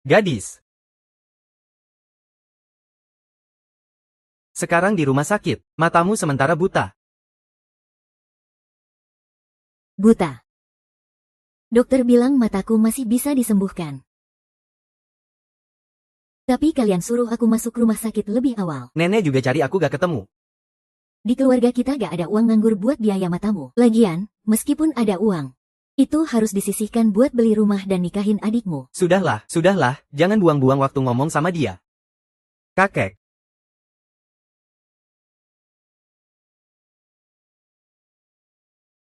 Gadis. Sekarang di rumah sakit, matamu sementara buta. Buta. Dokter bilang mataku masih bisa disembuhkan. Tapi kalian suruh aku masuk rumah sakit lebih awal. Nenek juga cari aku gak ketemu. Di keluarga kita gak ada uang nganggur buat biaya matamu. Lagian, meskipun ada uang, itu harus disisihkan buat beli rumah dan nikahin adikmu. Sudahlah, jangan buang-buang waktu ngomong sama dia. Kakek.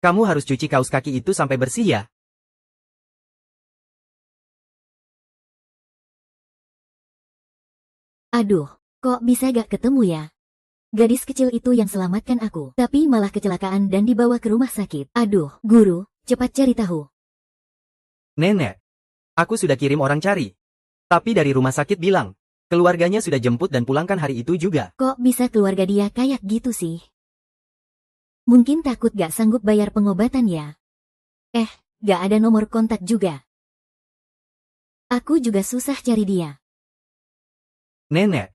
Kamu harus cuci kaos kaki itu sampai bersih ya. Aduh, kok bisa gak ketemu ya? Gadis kecil itu yang selamatkan aku, tapi malah kecelakaan dan dibawa ke rumah sakit. Aduh, guru, cepat cari tahu. Nenek. Aku sudah kirim orang cari. Tapi dari rumah sakit bilang, keluarganya sudah jemput dan pulangkan hari itu juga. Kok bisa keluarga dia kayak gitu sih? Mungkin takut gak sanggup bayar pengobatan ya? Gak ada nomor kontak juga. Aku juga susah cari dia. Nenek.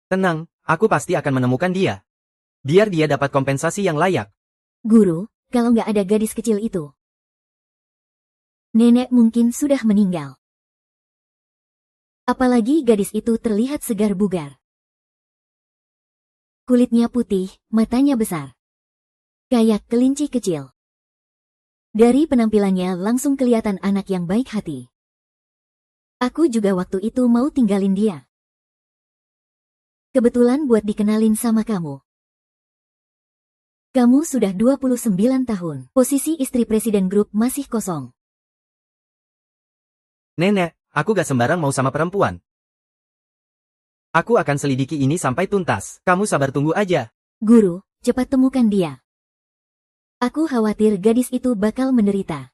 Tenang, aku pasti akan menemukan dia. Biar dia dapat kompensasi yang layak. Guru, kalau gak ada gadis kecil itu, nenek mungkin sudah meninggal. Apalagi gadis itu terlihat segar bugar. Kulitnya putih, matanya besar. Kayak kelinci kecil. Dari penampilannya langsung kelihatan anak yang baik hati. Aku juga waktu itu mau tinggalin dia. Kebetulan buat dikenalin sama kamu. Kamu sudah 29 tahun. Posisi istri presiden grup masih kosong. Nenek, aku gak sembarang mau sama perempuan. Aku akan selidiki ini sampai tuntas. Kamu sabar tunggu aja. Guru, cepat temukan dia. Aku khawatir gadis itu bakal menderita.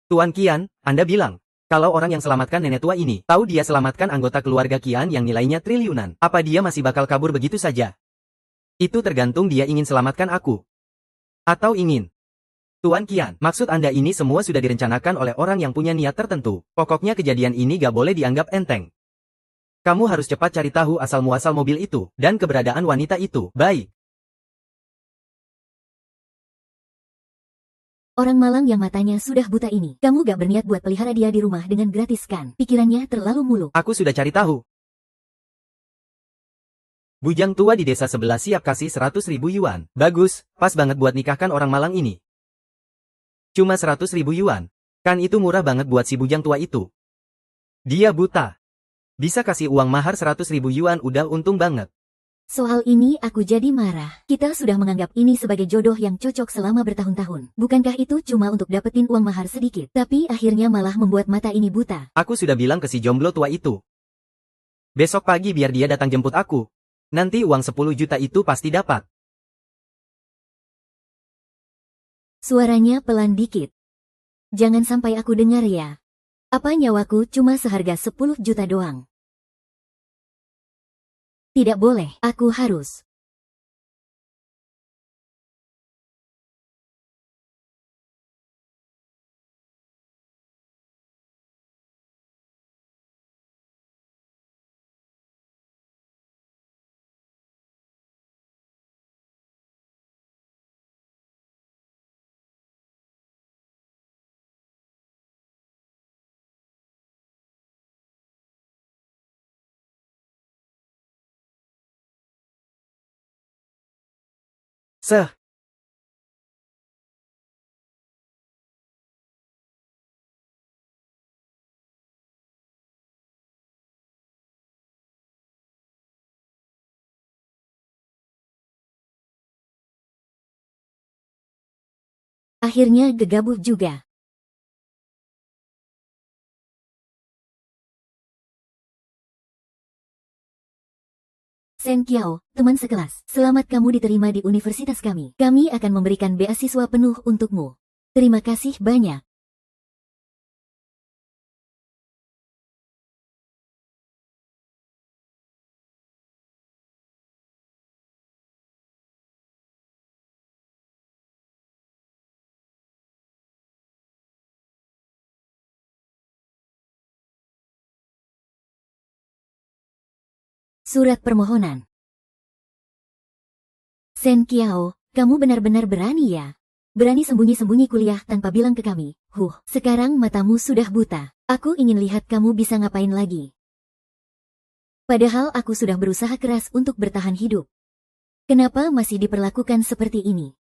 Tuan Kian, Anda bilang, kalau orang yang selamatkan nenek tua ini, tahu dia selamatkan anggota keluarga Kian yang nilainya triliunan. Apa dia masih bakal kabur begitu saja? Itu tergantung dia ingin selamatkan aku. Atau ingin. Tuan Kian, maksud Anda ini semua sudah direncanakan oleh orang yang punya niat tertentu. Pokoknya kejadian ini gak boleh dianggap enteng. Kamu harus cepat cari tahu asal-muasal mobil itu, dan keberadaan wanita itu. Baik. Orang malang yang matanya sudah buta ini. Kamu gak berniat buat pelihara dia di rumah dengan gratis kan? Pikirannya terlalu muluk. Aku sudah cari tahu. Bujang tua di desa sebelah siap kasih 100.000 yuan. Bagus, pas banget buat nikahkan orang malang ini. Cuma 100.000 yuan. Kan itu murah banget buat si bujang tua itu. Dia buta. Bisa kasih uang mahar 100.000 yuan udah untung banget. Soal ini aku jadi marah. Kita sudah menganggap ini sebagai jodoh yang cocok selama bertahun-tahun. Bukankah itu cuma untuk dapetin uang mahar sedikit? Tapi akhirnya malah membuat mata ini buta. Aku sudah bilang ke si jomblo tua itu. Besok pagi biar dia datang jemput aku. Nanti uang 10 juta itu pasti dapat. Suaranya pelan dikit. Jangan sampai aku dengar ya. Apa nyawaku cuma seharga 10 juta doang? Tidak boleh, aku harus. Seh. Akhirnya gegabah juga. Shen Qiao, teman sekelas. Selamat kamu diterima di universitas kami. Kami akan memberikan beasiswa penuh untukmu. Terima kasih banyak. Surat permohonan. Sen Kiao, kamu benar-benar berani ya? Berani sembunyi-sembunyi kuliah tanpa bilang ke kami. Sekarang matamu sudah buta. Aku ingin lihat kamu bisa ngapain lagi. Padahal aku sudah berusaha keras untuk bertahan hidup. Kenapa masih diperlakukan seperti ini?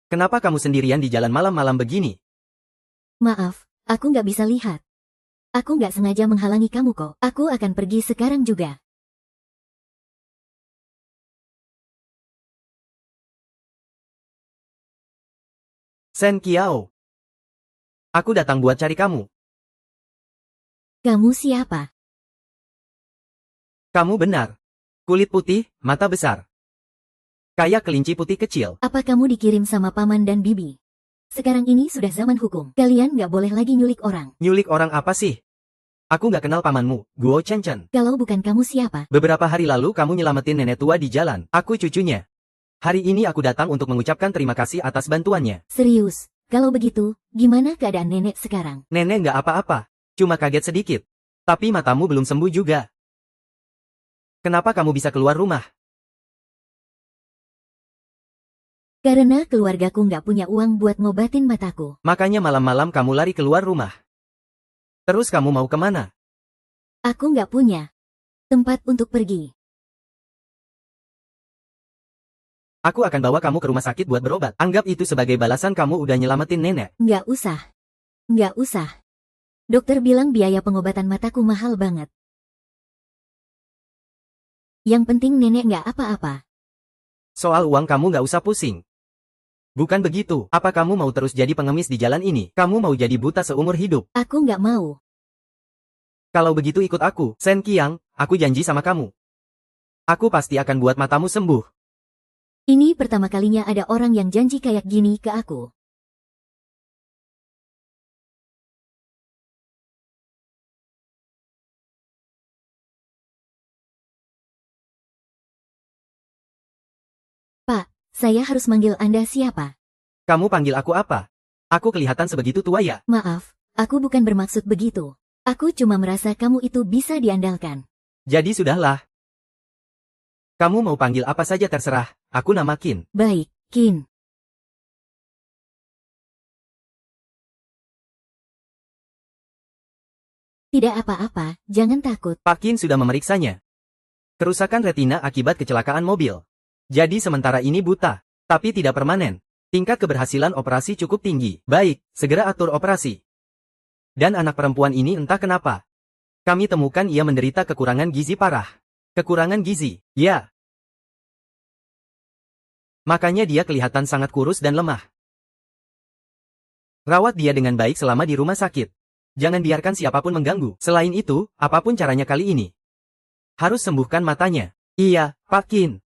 Kenapa kamu sendirian di jalan malam-malam begini? Maaf, aku nggak bisa lihat. Aku nggak sengaja menghalangi kamu kok. Aku akan pergi sekarang juga. Sen Kiao. Aku datang buat cari kamu. Kamu siapa? Kamu benar. Kulit putih, mata besar. Kayak kelinci putih kecil. Apa kamu dikirim sama paman dan bibi? Sekarang ini sudah zaman hukum. Kalian nggak boleh lagi nyulik orang. Nyulik orang apa sih? Aku nggak kenal pamanmu, Guo Chen Chen. Kalau bukan kamu siapa? Beberapa hari lalu kamu nyelamatin nenek tua di jalan. Aku cucunya. Hari ini aku datang untuk mengucapkan terima kasih atas bantuannya. Serius, kalau begitu, gimana keadaan nenek sekarang? Nenek nggak apa-apa. Cuma kaget sedikit. Tapi matamu belum sembuh juga. Kenapa kamu bisa keluar rumah? Karena keluargaku nggak punya uang buat ngobatin mataku. Makanya malam-malam kamu lari keluar rumah. Terus kamu mau kemana? Aku nggak punya tempat untuk pergi. Aku akan bawa kamu ke rumah sakit buat berobat. Anggap itu sebagai balasan kamu udah nyelamatin nenek. Nggak usah. Nggak usah. Dokter bilang biaya pengobatan mataku mahal banget. Yang penting nenek nggak apa-apa. Soal uang kamu nggak usah pusing. Bukan begitu, apa kamu mau terus jadi pengemis di jalan ini? Kamu mau jadi buta seumur hidup? Aku nggak mau. Kalau begitu ikut aku, Sen Qiang, aku janji sama kamu. Aku pasti akan buat matamu sembuh. Ini pertama kalinya ada orang yang janji kayak gini ke aku. Pak, saya harus manggil Anda siapa? Kamu panggil aku apa? Aku kelihatan sebegitu tua ya? Maaf, aku bukan bermaksud begitu. Aku cuma merasa kamu itu bisa diandalkan. Jadi sudahlah. Kamu mau panggil apa saja terserah, aku nama Qin. Baik, Qin. Tidak apa-apa, jangan takut. Pak Qin sudah memeriksanya. Kerusakan retina akibat kecelakaan mobil. Jadi sementara ini buta, tapi tidak permanen. Tingkat keberhasilan operasi cukup tinggi. Baik, segera atur operasi. Dan anak perempuan ini entah kenapa. Kami temukan ia menderita kekurangan gizi parah. Kekurangan gizi, ya. Makanya dia kelihatan sangat kurus dan lemah. Rawat dia dengan baik selama di rumah sakit. Jangan biarkan siapapun mengganggu. Selain itu, apapun caranya kali ini. Harus sembuhkan matanya. Iya, Pak Qin.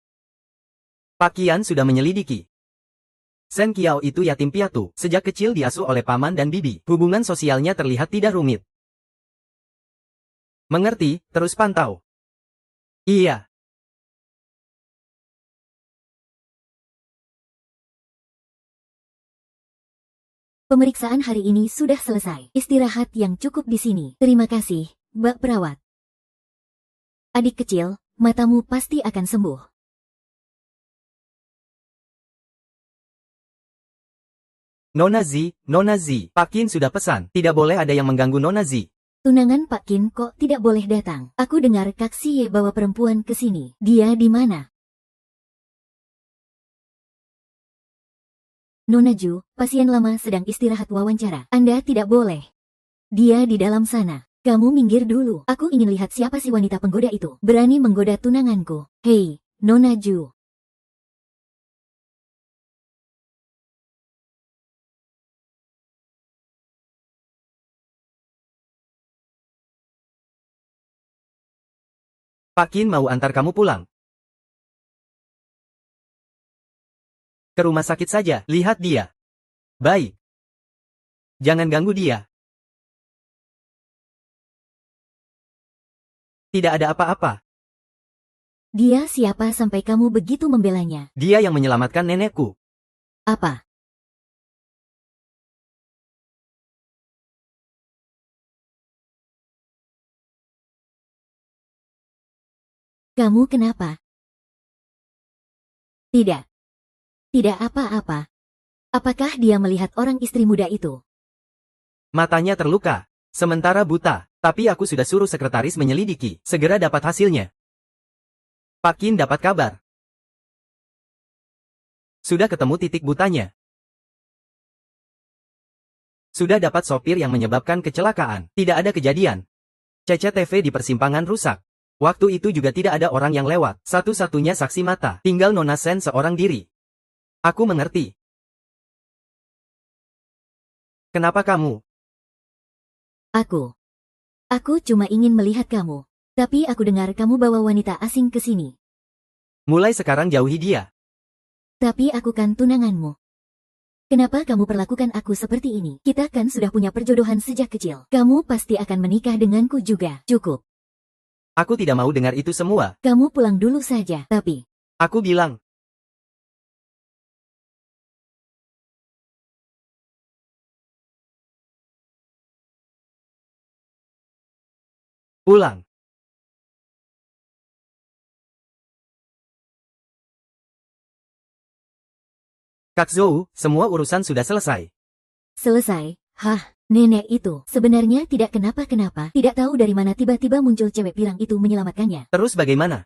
Pak Qian sudah menyelidiki. Sen Kiao itu yatim piatu. Sejak kecil diasuh oleh paman dan bibi. Hubungan sosialnya terlihat tidak rumit. Mengerti, terus pantau. Iya. Pemeriksaan hari ini sudah selesai. Istirahat yang cukup di sini. Terima kasih, Mbak Perawat. Adik kecil, matamu pasti akan sembuh. Nona Zi, Pak Qin sudah pesan. Tidak boleh ada yang mengganggu Nona Zi. Tunangan Pak Qin kok tidak boleh datang. Aku dengar Kak Xie bawa perempuan ke sini. Dia di mana? Nona Ju, pasien lama sedang istirahat wawancara. Anda tidak boleh. Dia di dalam sana. Kamu minggir dulu. Aku ingin lihat siapa si wanita penggoda itu. Berani menggoda tunanganku. Hei, Nona Ju. Pak Qin mau antar kamu pulang. Ke rumah sakit saja, lihat dia. Baik. Jangan ganggu dia. Tidak ada apa-apa. Dia siapa sampai kamu begitu membelanya? Dia yang menyelamatkan nenekku. Apa? Kamu kenapa? Tidak. Tidak apa-apa. Apakah dia melihat orang istri muda itu? Matanya terluka. Sementara buta. Tapi aku sudah suruh sekretaris menyelidiki. Segera dapat hasilnya. Pak Qin dapat kabar. Sudah ketemu titik butanya. Sudah dapat sopir yang menyebabkan kecelakaan. Tidak ada kejadian. CCTV di persimpangan rusak. Waktu itu juga tidak ada orang yang lewat. Satu-satunya saksi mata. Tinggal Nona Sen seorang diri. Aku mengerti. Kenapa kamu? Aku cuma ingin melihat kamu. Tapi aku dengar kamu bawa wanita asing ke sini. Mulai sekarang jauhi dia. Tapi aku kan tunanganmu. Kenapa kamu perlakukan aku seperti ini? Kita kan sudah punya perjodohan sejak kecil. Kamu pasti akan menikah denganku juga. Cukup. Aku tidak mau dengar itu semua. Kamu pulang dulu saja. Tapi, Aku bilang. Pulang. Kak Zhou, semua urusan sudah selesai. selesai. Hah, nenek itu sebenarnya tidak kenapa-kenapa. Tidak tahu dari mana tiba-tiba muncul cewek pirang itu menyelamatkannya. Terus bagaimana?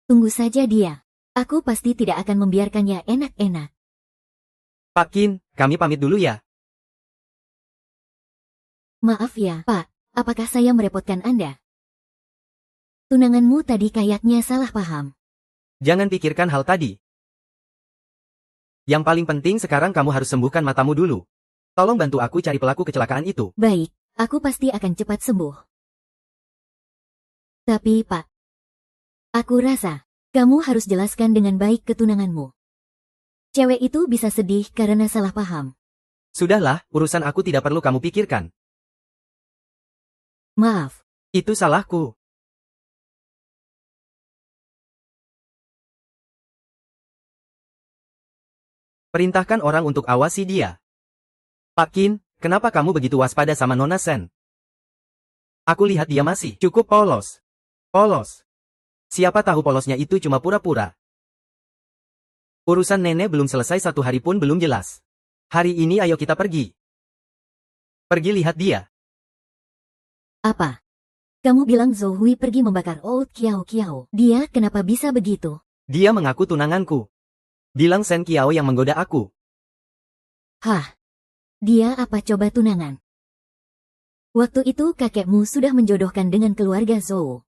Tunggu saja dia. Aku pasti tidak akan membiarkannya enak-enak. Pak Qin, kami pamit dulu ya. Maaf ya, Pak. Apakah saya merepotkan Anda? Tunanganmu tadi kayaknya salah paham. Jangan pikirkan hal tadi. Yang paling penting sekarang kamu harus sembuhkan matamu dulu. Tolong bantu aku cari pelaku kecelakaan itu. Baik, aku pasti akan cepat sembuh. Tapi, Pak, aku rasa kamu harus jelaskan dengan baik ke tunanganmu. Cewek itu bisa sedih karena salah paham. Sudahlah, urusan aku tidak perlu kamu pikirkan. Maaf. Itu salahku. Perintahkan orang untuk awasi dia. Pak Qin, kenapa kamu begitu waspada sama Nona Sen? Aku lihat dia masih cukup polos. Polos. Siapa tahu polosnya itu cuma pura-pura. Urusan nenek belum selesai 1 hari pun belum jelas. Hari ini ayo kita pergi. Pergi lihat dia. Apa? Kamu bilang Zhou Hui pergi membakar Old Kiao Kiao. Dia kenapa bisa begitu? Dia mengaku tunanganku. Bilang Sen Kiao yang menggoda aku. Hah? Dia apa coba tunangan? Waktu itu kakekmu sudah menjodohkan dengan keluarga Zhou.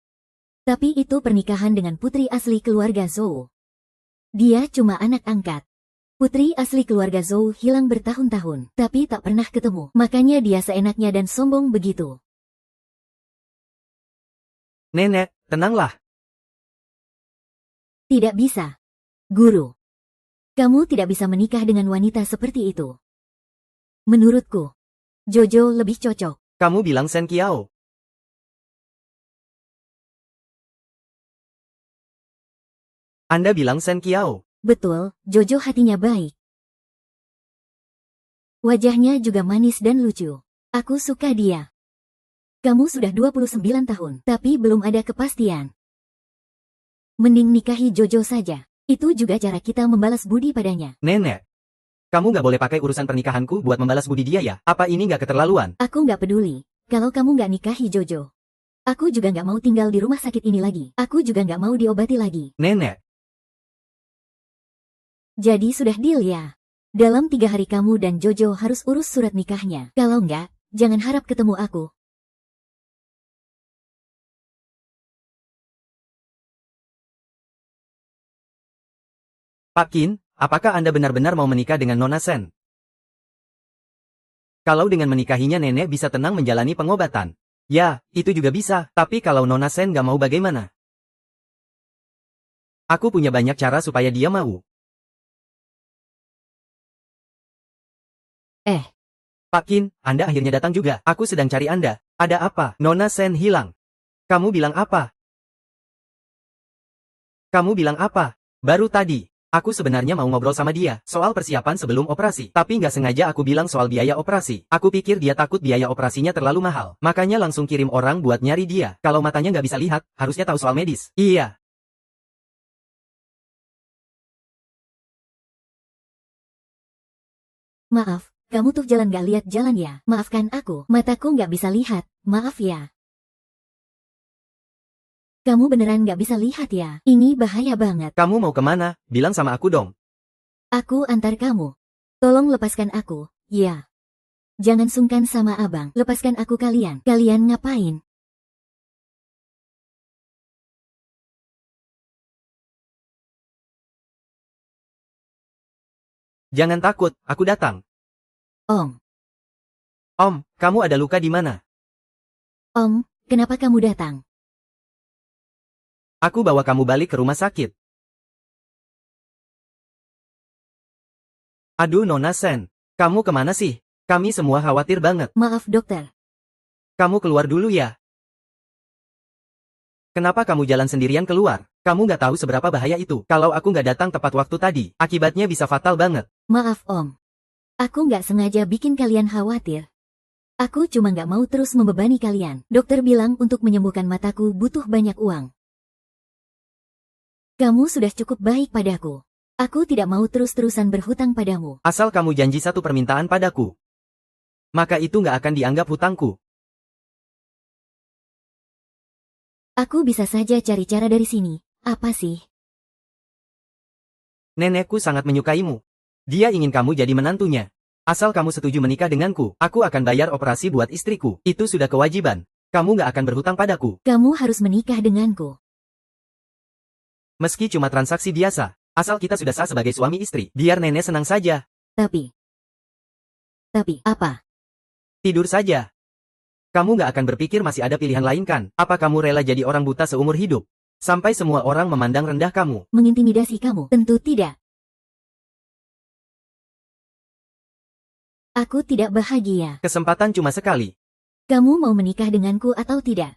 Tapi itu pernikahan dengan putri asli keluarga Zhou. Dia cuma anak angkat. Putri asli keluarga Zhou hilang bertahun-tahun, tapi tak pernah ketemu. Makanya dia seenaknya dan sombong begitu. Nenek, tenanglah. Tidak bisa. Guru. Kamu tidak bisa menikah dengan wanita seperti itu. Menurutku, Jojo lebih cocok. Kamu bilang Sen Kiao. Anda bilang Sen Kiao. Betul, Jojo hatinya baik. Wajahnya juga manis dan lucu. Aku suka dia. Kamu sudah 29 tahun, tapi belum ada kepastian. Mending nikahi Jojo saja. Itu juga cara kita membalas budi padanya. Nenek. Kamu nggak boleh pakai urusan pernikahanku buat membalas budi dia ya? Apa ini nggak keterlaluan? Aku nggak peduli. Kalau kamu nggak nikahi Jojo. Aku juga nggak mau tinggal di rumah sakit ini lagi. Aku juga nggak mau diobati lagi. Nenek. Jadi sudah deal ya? Dalam 3 hari kamu dan Jojo harus urus surat nikahnya. Kalau nggak, jangan harap ketemu aku. Pak Qin, apakah Anda benar-benar mau menikah dengan Nona Sen? Kalau dengan menikahinya nenek bisa tenang menjalani pengobatan. Ya, itu juga bisa, tapi kalau Nona Sen nggak mau bagaimana? Aku punya banyak cara supaya dia mau. Pak Qin, Anda akhirnya datang juga. Aku sedang cari Anda. Ada apa? Nona Sen hilang. Kamu bilang apa? Kamu bilang apa? Baru tadi, aku sebenarnya mau ngobrol sama dia soal persiapan sebelum operasi. Tapi nggak sengaja aku bilang soal biaya operasi. Aku pikir dia takut biaya operasinya terlalu mahal. Makanya langsung kirim orang buat nyari dia. Kalau matanya nggak bisa lihat, harusnya tahu soal medis. Iya. Maaf, kamu tuh jalan gak lihat jalan ya? Maafkan aku, mataku nggak bisa lihat, maaf ya. Kamu beneran nggak bisa lihat ya? Ini bahaya banget. Kamu mau kemana? Bilang sama aku dong. Aku antar kamu. Tolong lepaskan aku, ya. Jangan sungkan sama abang, lepaskan aku kalian. Kalian ngapain? Jangan takut, aku datang. Om, Om, kamu ada luka di mana? Om, kenapa kamu datang? Aku bawa kamu balik ke rumah sakit. Aduh Nona Sen, kamu kemana sih? Kami semua khawatir banget. Maaf dokter. Kamu keluar dulu ya. Kenapa kamu jalan sendirian keluar? Kamu nggak tahu seberapa bahaya itu. Kalau aku nggak datang tepat waktu tadi, akibatnya bisa fatal banget. Maaf Om. Aku nggak sengaja bikin kalian khawatir. Aku cuma nggak mau terus membebani kalian. Dokter bilang untuk menyembuhkan mataku butuh banyak uang. Kamu sudah cukup baik padaku. Aku tidak mau terus-terusan berhutang padamu. Asal kamu janji satu permintaan padaku, maka itu nggak akan dianggap hutangku. Aku bisa saja cari cara dari sini. Apa sih? Nenekku sangat menyukaimu. Dia ingin kamu jadi menantunya. Asal kamu setuju menikah denganku, aku akan bayar operasi buat istriku. Itu sudah kewajiban. Kamu nggak akan berhutang padaku. Kamu harus menikah denganku. Meski cuma transaksi biasa, asal kita sudah sah sebagai suami istri, biar nenek senang saja. Tapi apa? Tidur saja. Kamu nggak akan berpikir masih ada pilihan lain kan? Apa kamu rela jadi orang buta seumur hidup? Sampai semua orang memandang rendah kamu. Mengintimidasi kamu? Tentu tidak. Aku tidak bahagia. Kesempatan cuma sekali. Kamu mau menikah denganku atau tidak?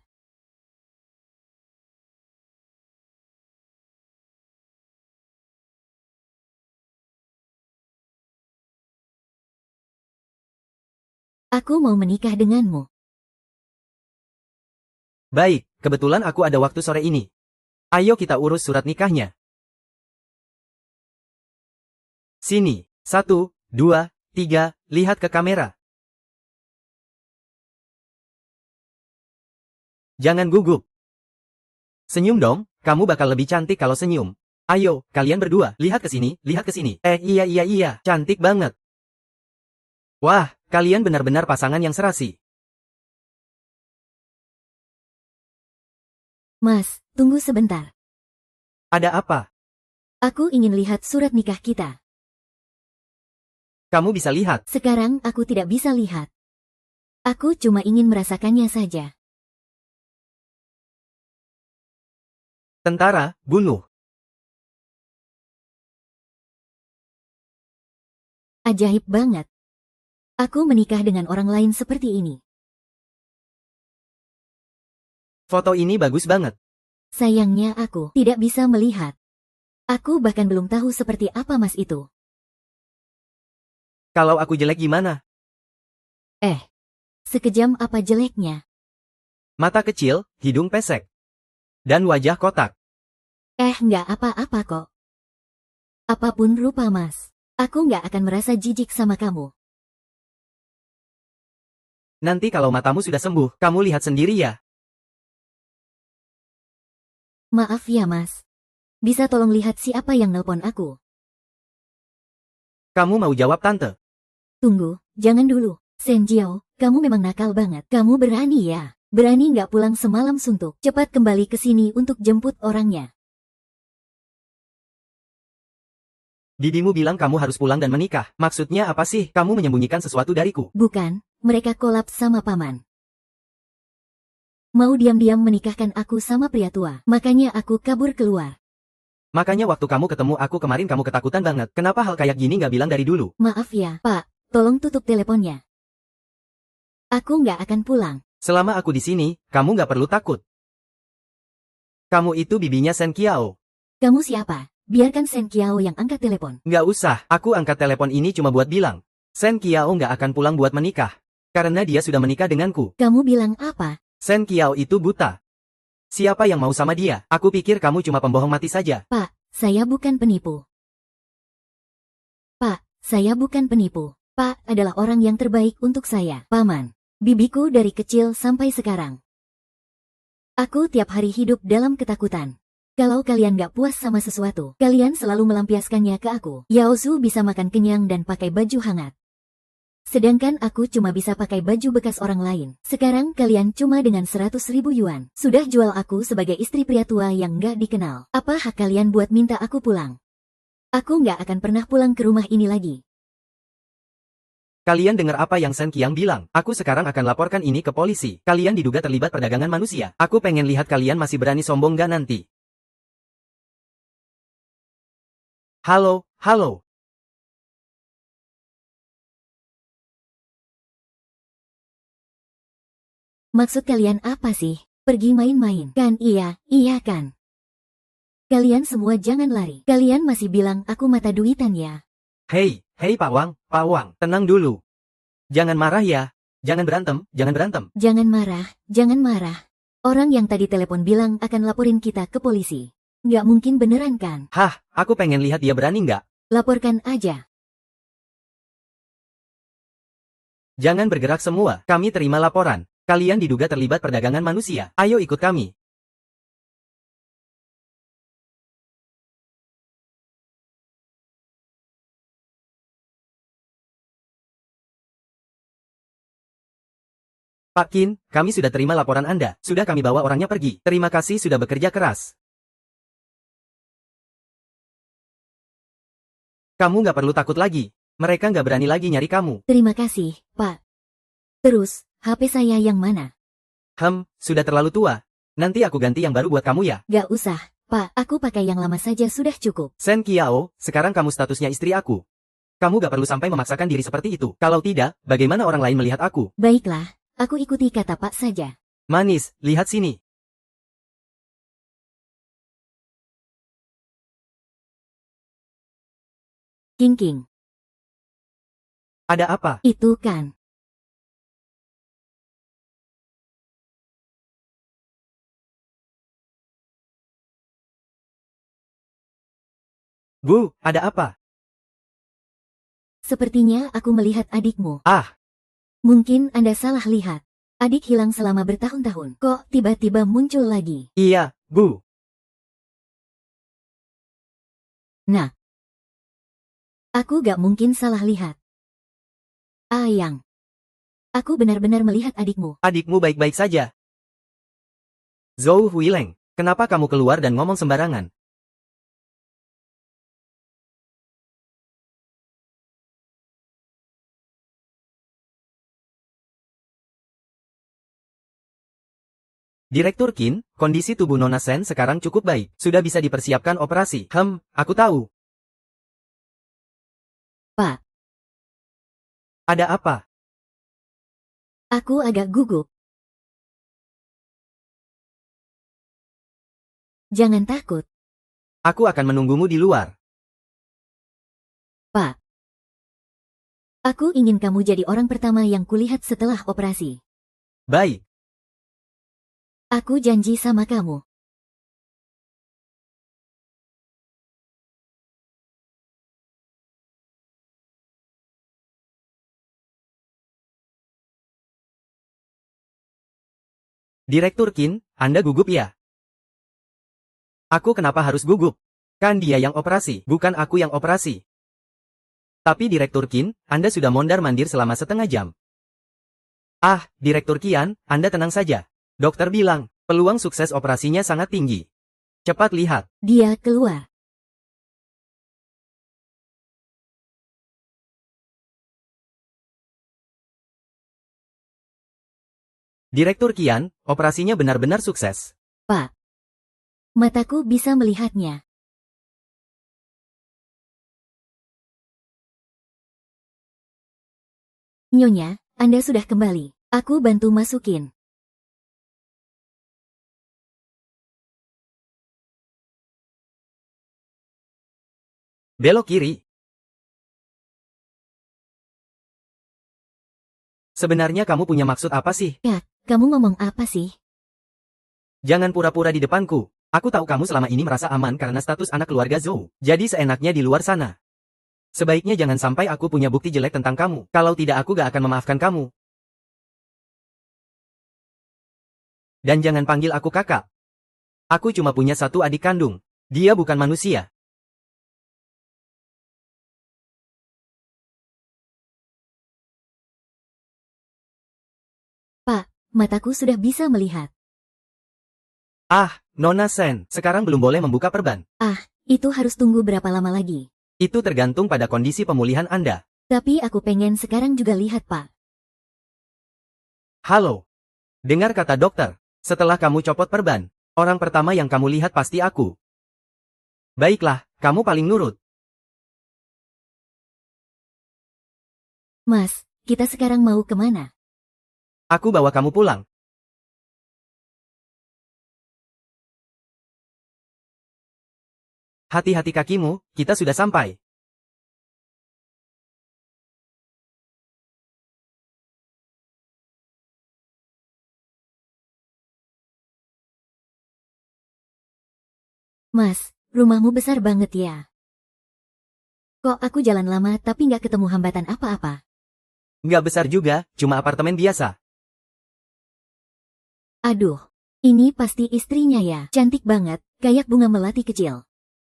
Aku mau menikah denganmu. Baik, kebetulan aku ada waktu sore ini. Ayo kita urus surat nikahnya. Sini, 1, 2, 3, lihat ke kamera. Jangan gugup. Senyum dong, kamu bakal lebih cantik kalau senyum. Ayo, kalian berdua, lihat ke sini, lihat ke sini. Iya, cantik banget. Wah, kalian benar-benar pasangan yang serasi. Mas, tunggu sebentar. Ada apa? Aku ingin lihat surat nikah kita. Kamu bisa lihat. Sekarang aku tidak bisa lihat. Aku cuma ingin merasakannya saja. Tentara, bunuh. Ajaib banget. Aku menikah dengan orang lain seperti ini. Foto ini bagus banget. Sayangnya aku tidak bisa melihat. Aku bahkan belum tahu seperti apa mas itu. Kalau aku jelek gimana? Sekejam apa jeleknya? Mata kecil, hidung pesek. Dan wajah kotak. Nggak apa-apa kok. Apapun rupa mas, aku nggak akan merasa jijik sama kamu. Nanti kalau matamu sudah sembuh, kamu lihat sendiri ya. Maaf ya mas. Bisa tolong lihat siapa yang nelpon aku? Kamu mau jawab tante? Tunggu, jangan dulu. Senjiao, kamu memang nakal banget. Kamu berani ya? Berani nggak pulang semalam suntuk? Cepat kembali ke sini untuk jemput orangnya. Bibimu bilang kamu harus pulang dan menikah. Maksudnya apa sih? Kamu menyembunyikan sesuatu dariku. Bukan, mereka kolaps sama paman. Mau diam-diam menikahkan aku sama pria tua. Makanya aku kabur keluar. Makanya waktu kamu ketemu aku kemarin kamu ketakutan banget. Kenapa hal kayak gini nggak bilang dari dulu? Maaf ya, Pak. Tolong tutup teleponnya. Aku nggak akan pulang. Selama aku di sini, kamu nggak perlu takut. Kamu itu bibinya Shen Qiao. Kamu siapa? Biarkan Shen Qiao yang angkat telepon. Nggak usah, aku angkat telepon ini cuma buat bilang. Shen Qiao nggak akan pulang buat menikah. Karena dia sudah menikah denganku. Kamu bilang apa? Shen Qiao itu buta. Siapa yang mau sama dia? Aku pikir kamu cuma pembohong mati saja. Pak, saya bukan penipu. Pak, saya bukan penipu. Pak adalah orang yang terbaik untuk saya. Paman, bibiku dari kecil sampai sekarang. Aku tiap hari hidup dalam ketakutan. Kalau kalian gak puas sama sesuatu, kalian selalu melampiaskannya ke aku. Yaosu bisa makan kenyang dan pakai baju hangat. Sedangkan aku cuma bisa pakai baju bekas orang lain. Sekarang kalian cuma dengan 100.000 yuan. Sudah jual aku sebagai istri pria tua yang gak dikenal. Apa hak kalian buat minta aku pulang? Aku gak akan pernah pulang ke rumah ini lagi. Kalian dengar apa yang Shen Qiang bilang? Aku sekarang akan laporkan ini ke polisi. Kalian diduga terlibat perdagangan manusia. Aku pengen lihat kalian masih berani sombong gak nanti. Halo, halo. Maksud kalian apa sih? Pergi main-main? Kan iya kan. Kalian semua jangan lari. Kalian masih bilang aku mata duitan ya. Hei Pak Wang, tenang dulu. Jangan marah ya. Jangan berantem. Jangan marah. Orang yang tadi telepon bilang akan laporin kita ke polisi. Nggak mungkin beneran kan? Hah, aku pengen lihat dia berani nggak? Laporkan aja. Jangan bergerak semua, kami terima laporan. Kalian diduga terlibat perdagangan manusia. Ayo ikut kami. Pak Qin, kami sudah terima laporan Anda. Sudah kami bawa orangnya pergi. Terima kasih sudah bekerja keras. Kamu nggak perlu takut lagi. Mereka nggak berani lagi nyari kamu. Terima kasih, Pak. Terus, HP saya yang mana? Sudah terlalu tua. Nanti aku ganti yang baru buat kamu ya. Gak usah, Pak. Aku pakai yang lama saja sudah cukup. Shen Qiao, sekarang kamu statusnya istri aku. Kamu gak perlu sampai memaksakan diri seperti itu. Kalau tidak, bagaimana orang lain melihat aku? Baiklah, aku ikuti kata Pak saja. Manis, lihat sini. King. Ada apa? Itu kan. Bu, ada apa? Sepertinya aku melihat adikmu. Ah, Mungkin Anda salah lihat. Adik hilang selama bertahun-tahun. Kok tiba-tiba muncul lagi? iya, Bu. Nah. Aku gak mungkin salah lihat. Ayang. Aku benar-benar melihat adikmu. Adikmu baik-baik saja. Zhou Huileng, kenapa kamu keluar dan ngomong sembarangan? Direktur Qin, kondisi tubuh Nona Shen sekarang cukup baik. Sudah bisa dipersiapkan operasi. Aku tahu. Pak. Ada apa? Aku agak gugup. Jangan takut. Aku akan menunggumu di luar. Pak. Aku ingin kamu jadi orang pertama yang kulihat setelah operasi. Baik. Aku janji sama kamu. Direktur Qin, Anda gugup ya? Aku kenapa harus gugup? Kan dia yang operasi, bukan aku yang operasi. Tapi Direktur Qin, Anda sudah mondar-mandir selama setengah jam. Ah, Direktur Qian, Anda tenang saja. Dokter bilang, peluang sukses operasinya sangat tinggi. Cepat lihat. Dia keluar. Direktur Qian, operasinya benar-benar sukses. Pak. Mataku bisa melihatnya. Nyonya, Anda sudah kembali. Aku bantu masukin. Belok kiri. Sebenarnya kamu punya maksud apa sih? Ya, kamu ngomong apa sih? Jangan pura-pura di depanku. Aku tahu kamu selama ini merasa aman karena status anak keluarga Zhou. Jadi seenaknya di luar sana. Sebaiknya jangan sampai aku punya bukti jelek tentang kamu. Kalau tidak aku gak akan memaafkan kamu. Dan jangan panggil aku kakak. Aku cuma punya satu adik kandung. Dia bukan manusia. Pak, mataku sudah bisa melihat. Ah, Nona Sen, sekarang belum boleh membuka perban. Ah, itu harus tunggu berapa lama lagi? Itu tergantung pada kondisi pemulihan Anda. Tapi aku pengen sekarang juga lihat, Pak. Halo. Dengar kata dokter. Setelah kamu copot perban, orang pertama yang kamu lihat pasti aku. Baiklah, kamu paling nurut. Mas, kita sekarang mau kemana? Aku bawa kamu pulang. Hati-hati kakimu, kita sudah sampai. Mas, rumahmu besar banget ya. Kok aku jalan lama tapi nggak ketemu hambatan apa-apa? Nggak besar juga, cuma apartemen biasa. Aduh, ini pasti istrinya ya. Cantik banget, kayak bunga melati kecil.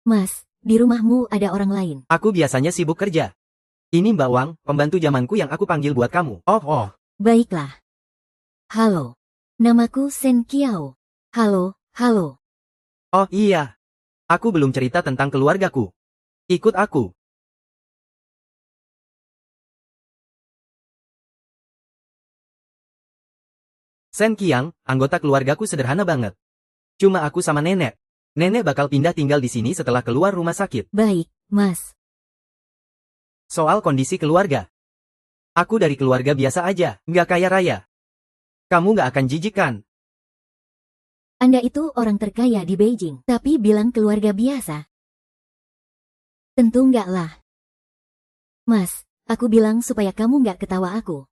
Mas, di rumahmu ada orang lain. Aku biasanya sibuk kerja. Ini Mbak Wang, pembantu zamanku yang aku panggil buat kamu. Oh. Baiklah. Halo. Namaku Sen Kiao. Halo, halo. Oh iya. Aku belum cerita tentang keluargaku. Ikut aku. Sen Qiang, anggota keluargaku sederhana banget. Cuma aku sama nenek. Nenek bakal pindah tinggal di sini setelah keluar rumah sakit. Baik, Mas. Soal kondisi keluarga. Aku dari keluarga biasa aja, nggak kaya raya. Kamu nggak akan jijikkan. Anda itu orang terkaya di Beijing, tapi bilang keluarga biasa. Tentu nggak lah. Mas, aku bilang supaya kamu nggak ketawa aku.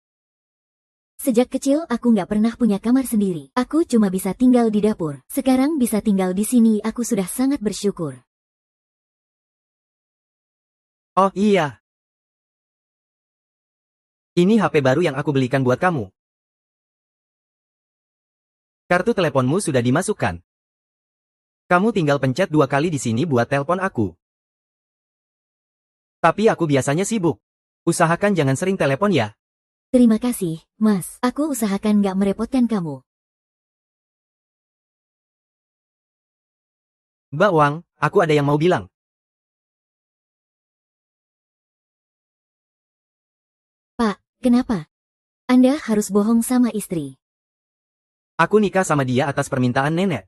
Sejak kecil aku nggak pernah punya kamar sendiri. Aku cuma bisa tinggal di dapur. Sekarang bisa tinggal di sini, aku sudah sangat bersyukur. Oh iya. Ini HP baru yang aku belikan buat kamu. Kartu teleponmu sudah dimasukkan. Kamu tinggal pencet 2 kali di sini buat telepon aku. Tapi aku biasanya sibuk. Usahakan jangan sering telepon ya. Terima kasih, Mas. Aku usahakan nggak merepotkan kamu. Mbak Wang, aku ada yang mau bilang. Pak, kenapa? Anda harus bohong sama istri. Aku nikah sama dia atas permintaan nenek.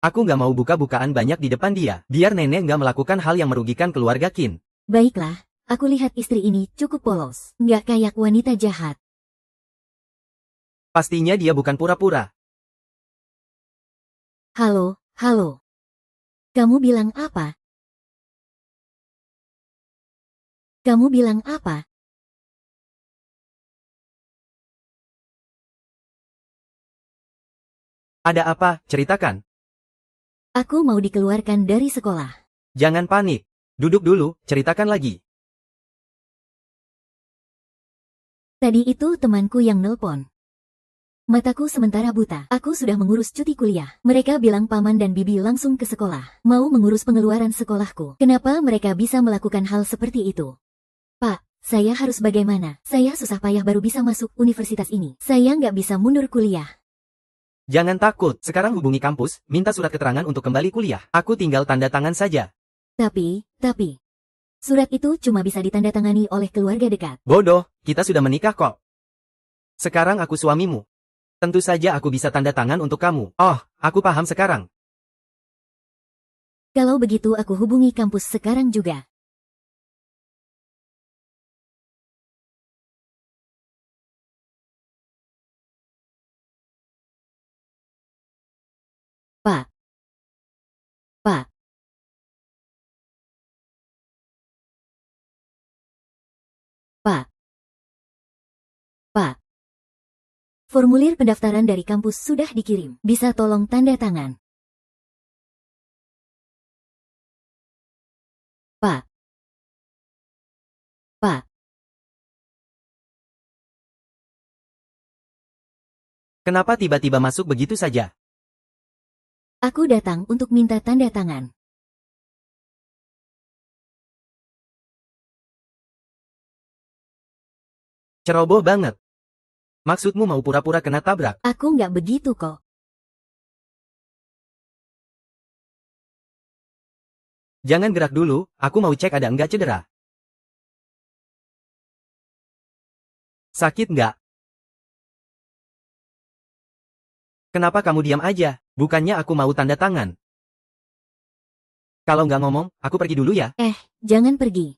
Aku nggak mau buka-bukaan banyak di depan dia, biar nenek nggak melakukan hal yang merugikan keluarga Qin. Baiklah, aku lihat istri ini cukup polos. Nggak kayak wanita jahat. Pastinya dia bukan pura-pura. Halo, halo. Kamu bilang apa? Kamu bilang apa? Ada apa? Ceritakan. Aku mau dikeluarkan dari sekolah. Jangan panik. Duduk dulu, ceritakan lagi. Tadi itu temanku yang nelpon. Mataku sementara buta. Aku sudah mengurus cuti kuliah. Mereka bilang paman dan bibi langsung ke sekolah. Mau mengurus pengeluaran sekolahku. Kenapa mereka bisa melakukan hal seperti itu? Pak, saya harus bagaimana? Saya susah payah baru bisa masuk universitas ini. Saya nggak bisa mundur kuliah. Jangan takut, sekarang hubungi kampus, minta surat keterangan untuk kembali kuliah. Aku tinggal tanda tangan saja. Tapi, surat itu cuma bisa ditandatangani oleh keluarga dekat. Bodoh, kita sudah menikah kok. Sekarang aku suamimu. Tentu saja aku bisa tanda tangan untuk kamu. Oh, aku paham sekarang. Kalau begitu aku hubungi kampus sekarang juga. Pak. Pak. Formulir pendaftaran dari kampus sudah dikirim. Bisa tolong tanda tangan? Pak. Pak. Kenapa tiba-tiba masuk begitu saja? Aku datang untuk minta tanda tangan. Ceroboh banget. Maksudmu mau pura-pura kena tabrak? Aku nggak begitu kok. Jangan gerak dulu, aku mau cek ada enggak cedera. Sakit nggak? Kenapa kamu diam aja? Bukannya aku mau tanda tangan. Kalau nggak ngomong, aku pergi dulu ya. Jangan pergi.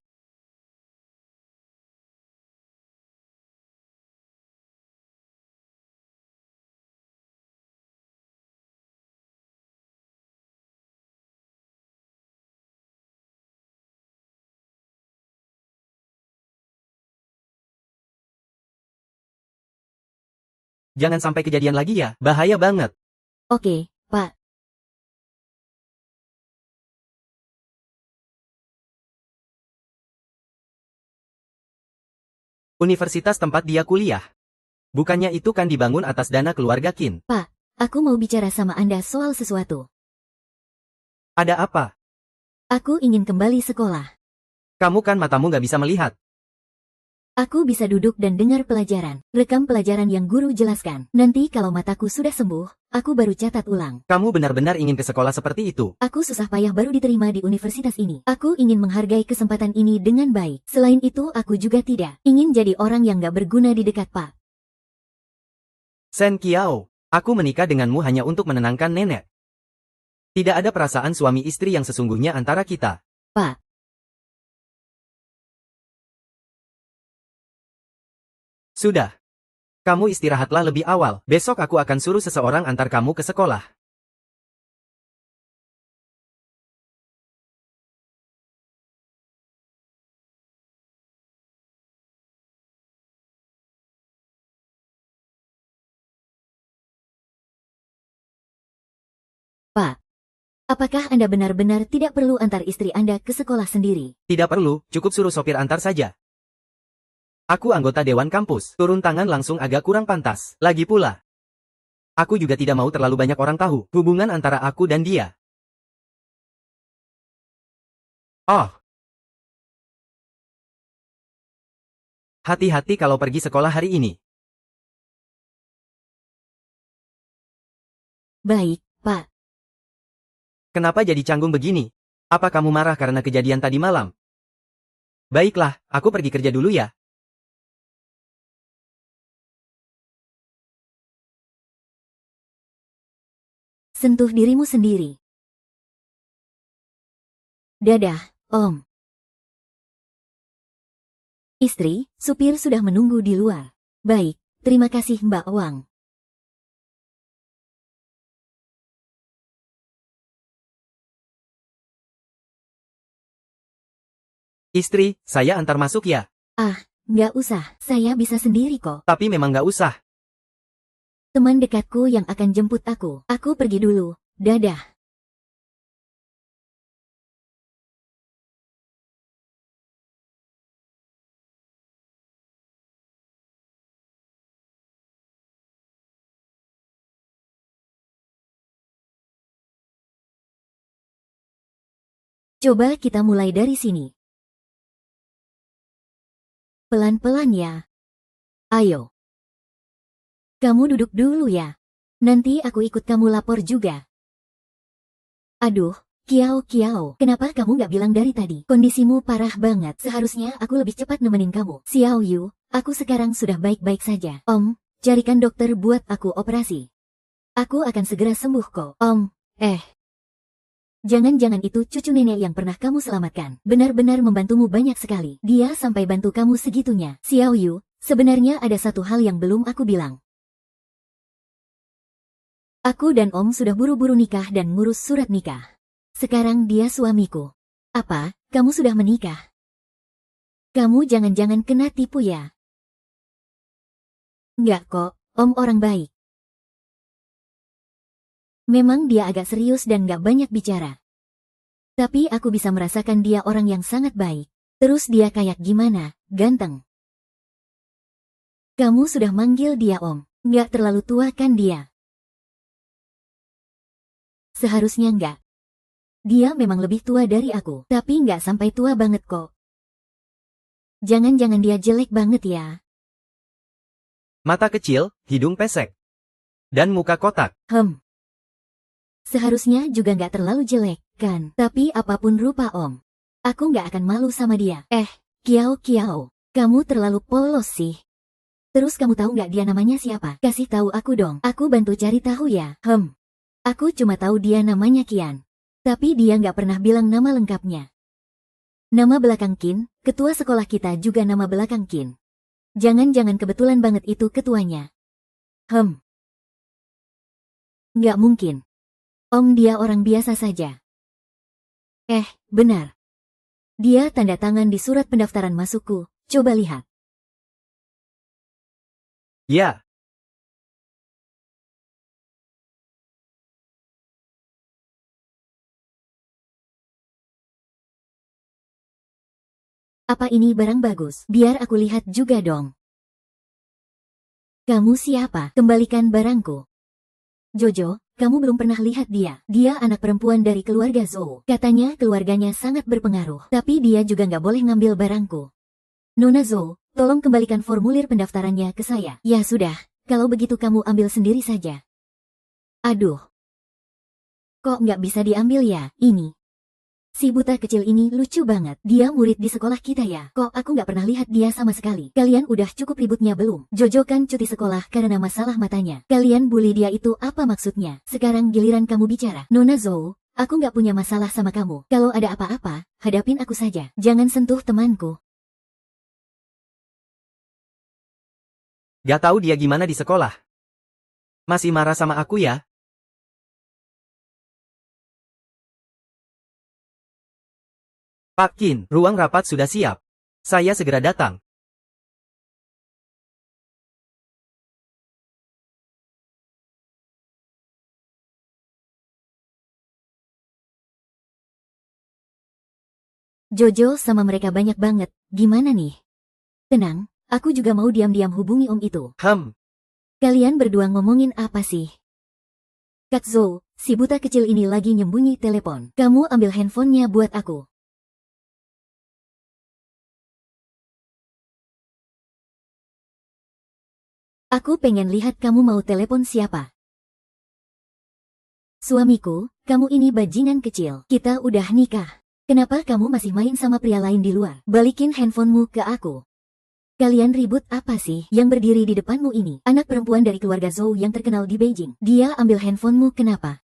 Jangan sampai kejadian lagi ya, bahaya banget. Oke, Pak. Universitas tempat dia kuliah. Bukannya itu kan dibangun atas dana keluarga Qin. Pak, aku mau bicara sama Anda soal sesuatu. Ada apa? Aku ingin kembali sekolah. Kamu kan matamu nggak bisa melihat. Aku bisa duduk dan dengar pelajaran. Rekam pelajaran yang guru jelaskan. Nanti kalau mataku sudah sembuh, aku baru catat ulang. Kamu benar-benar ingin ke sekolah seperti itu. Aku susah payah baru diterima di universitas ini. Aku ingin menghargai kesempatan ini dengan baik. Selain itu aku juga tidak ingin jadi orang yang gak berguna di dekat Pak. Sen Kiao, aku menikah denganmu hanya untuk menenangkan nenek. Tidak ada perasaan suami istri yang sesungguhnya antara kita. Pak. Sudah. Kamu istirahatlah lebih awal. Besok aku akan suruh seseorang antar kamu ke sekolah. Pak. Apakah Anda benar-benar tidak perlu antar istri Anda ke sekolah sendiri? Tidak perlu, cukup suruh sopir antar saja. Aku anggota Dewan Kampus, turun tangan langsung agak kurang pantas. Lagi pula, aku juga tidak mau terlalu banyak orang tahu hubungan antara aku dan dia. Oh. Hati-hati kalau pergi sekolah hari ini. Baik, Pak. Kenapa jadi canggung begini? Apa kamu marah karena kejadian tadi malam? Baiklah, aku pergi kerja dulu ya. Sentuh dirimu sendiri. Dadah, Om. Istri, supir sudah menunggu di luar. Baik, terima kasih Mbak Wang. Istri, saya antar masuk ya. Nggak usah, saya bisa sendiri kok. Tapi memang nggak usah. Teman dekatku yang akan jemput aku. Aku pergi dulu, dadah. Coba kita mulai dari sini. Pelan-pelan ya. Ayo. Kamu duduk dulu ya. Nanti aku ikut kamu lapor juga. Aduh, Kiao, kenapa kamu nggak bilang dari tadi? Kondisimu parah banget. Seharusnya aku lebih cepat nemenin kamu. Xiao Yu, aku sekarang sudah baik-baik saja. Om, carikan dokter buat aku operasi. Aku akan segera sembuh kok. Om, Jangan-jangan itu cucu nenek yang pernah kamu selamatkan. Benar-benar membantumu banyak sekali. Dia sampai bantu kamu segitunya. Xiao Yu, sebenarnya ada satu hal yang belum aku bilang. Aku dan Om sudah buru-buru nikah dan ngurus surat nikah. Sekarang dia suamiku. Apa, kamu sudah menikah? Kamu jangan-jangan kena tipu ya? Enggak kok, Om orang baik. Memang dia agak serius dan gak banyak bicara. Tapi aku bisa merasakan dia orang yang sangat baik. Terus dia kayak gimana, ganteng. Kamu sudah manggil dia Om. Gak terlalu tua kan dia? Seharusnya enggak. Dia memang lebih tua dari aku. Tapi nggak sampai tua banget kok. Jangan-jangan dia jelek banget ya. Mata kecil, hidung pesek. Dan muka kotak. Seharusnya juga nggak terlalu jelek, kan? Tapi apapun rupa Om. Aku nggak akan malu sama dia. Kiao, kamu terlalu polos sih. Terus kamu tahu nggak dia namanya siapa? Kasih tahu aku dong. Aku bantu cari tahu ya. Aku cuma tahu dia namanya Qian. Tapi dia nggak pernah bilang nama lengkapnya. Nama belakang Qin, ketua sekolah kita juga nama belakang Qin. Jangan-jangan kebetulan banget itu ketuanya. Nggak mungkin. Om dia orang biasa saja. Benar. Dia tanda tangan di surat pendaftaran masukku. Coba lihat. Ya. Apa ini barang bagus? Biar aku lihat juga dong. Kamu siapa? Kembalikan barangku. Jojo, kamu belum pernah lihat dia. Dia anak perempuan dari keluarga Zhou. Katanya keluarganya sangat berpengaruh. Tapi dia juga nggak boleh ngambil barangku. Nona Zhou, tolong kembalikan formulir pendaftarannya ke saya. Ya sudah, kalau begitu kamu ambil sendiri saja. Aduh. Kok nggak bisa diambil ya? Ini. Si buta kecil ini lucu banget. Dia murid di sekolah kita ya. Kok aku nggak pernah lihat dia sama sekali. Kalian udah cukup ributnya belum? Jojo kan cuti sekolah karena masalah matanya. Kalian bully dia itu apa maksudnya? Sekarang giliran kamu bicara. Nona Zhou, aku nggak punya masalah sama kamu. Kalau ada apa-apa, hadapin aku saja. Jangan sentuh temanku. Gak tahu dia gimana di sekolah. Masih marah sama aku ya? Pak Qin, ruang rapat sudah siap. Saya segera datang. Jojo sama mereka banyak banget. Gimana nih? Tenang, aku juga mau diam-diam hubungi om itu. Kalian berdua ngomongin apa sih? Kak Zhou, si buta kecil ini lagi nyembunyi telepon. Kamu ambil handphonenya buat aku. Aku pengen lihat kamu mau telepon siapa. Suamiku, kamu ini bajingan kecil. Kita udah nikah. Kenapa kamu masih main sama pria lain di luar? Balikin handphonemu ke aku. Kalian ribut apa sih? Yang berdiri di depanmu ini, anak perempuan dari keluarga Zhou yang terkenal di Beijing. Dia ambil handphonemu kenapa?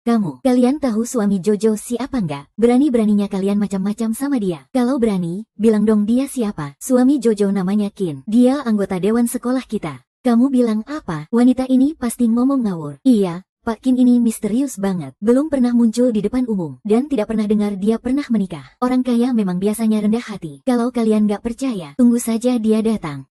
Kalian tahu suami Jojo siapa nggak? Berani-beraninya kalian macam-macam sama dia. Kalau berani, bilang dong dia siapa? Suami Jojo namanya Qin. Dia anggota dewan sekolah kita. Kamu bilang apa? Wanita ini pasti ngomong ngawur. Iya, Pak Qin ini misterius banget. Belum pernah muncul di depan umum. Dan tidak pernah dengar dia pernah menikah. Orang kaya memang biasanya rendah hati. Kalau kalian nggak percaya, tunggu saja dia datang.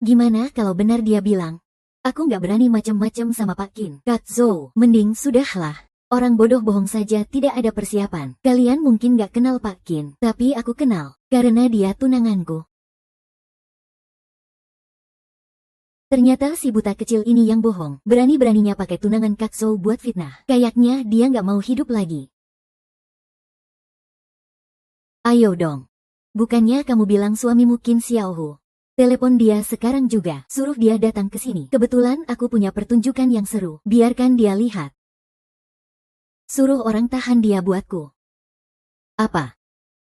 Gimana kalau benar dia bilang? Aku nggak berani macam-macam sama Pak Qin. Kak Zhou, mending sudahlah. Orang bodoh bohong saja tidak ada persiapan. Kalian mungkin nggak kenal Pak Qin. Tapi aku kenal. Karena dia tunanganku. Ternyata si buta kecil ini yang bohong. Berani-beraninya pakai tunangan Kak Zhou buat fitnah. Kayaknya dia nggak mau hidup lagi. Ayo dong. Bukannya kamu bilang suamimu Qin Xiaohu. Telepon dia sekarang juga. Suruh dia datang ke sini. Kebetulan aku punya pertunjukan yang seru. Biarkan dia lihat. Suruh orang tahan dia buatku. Apa?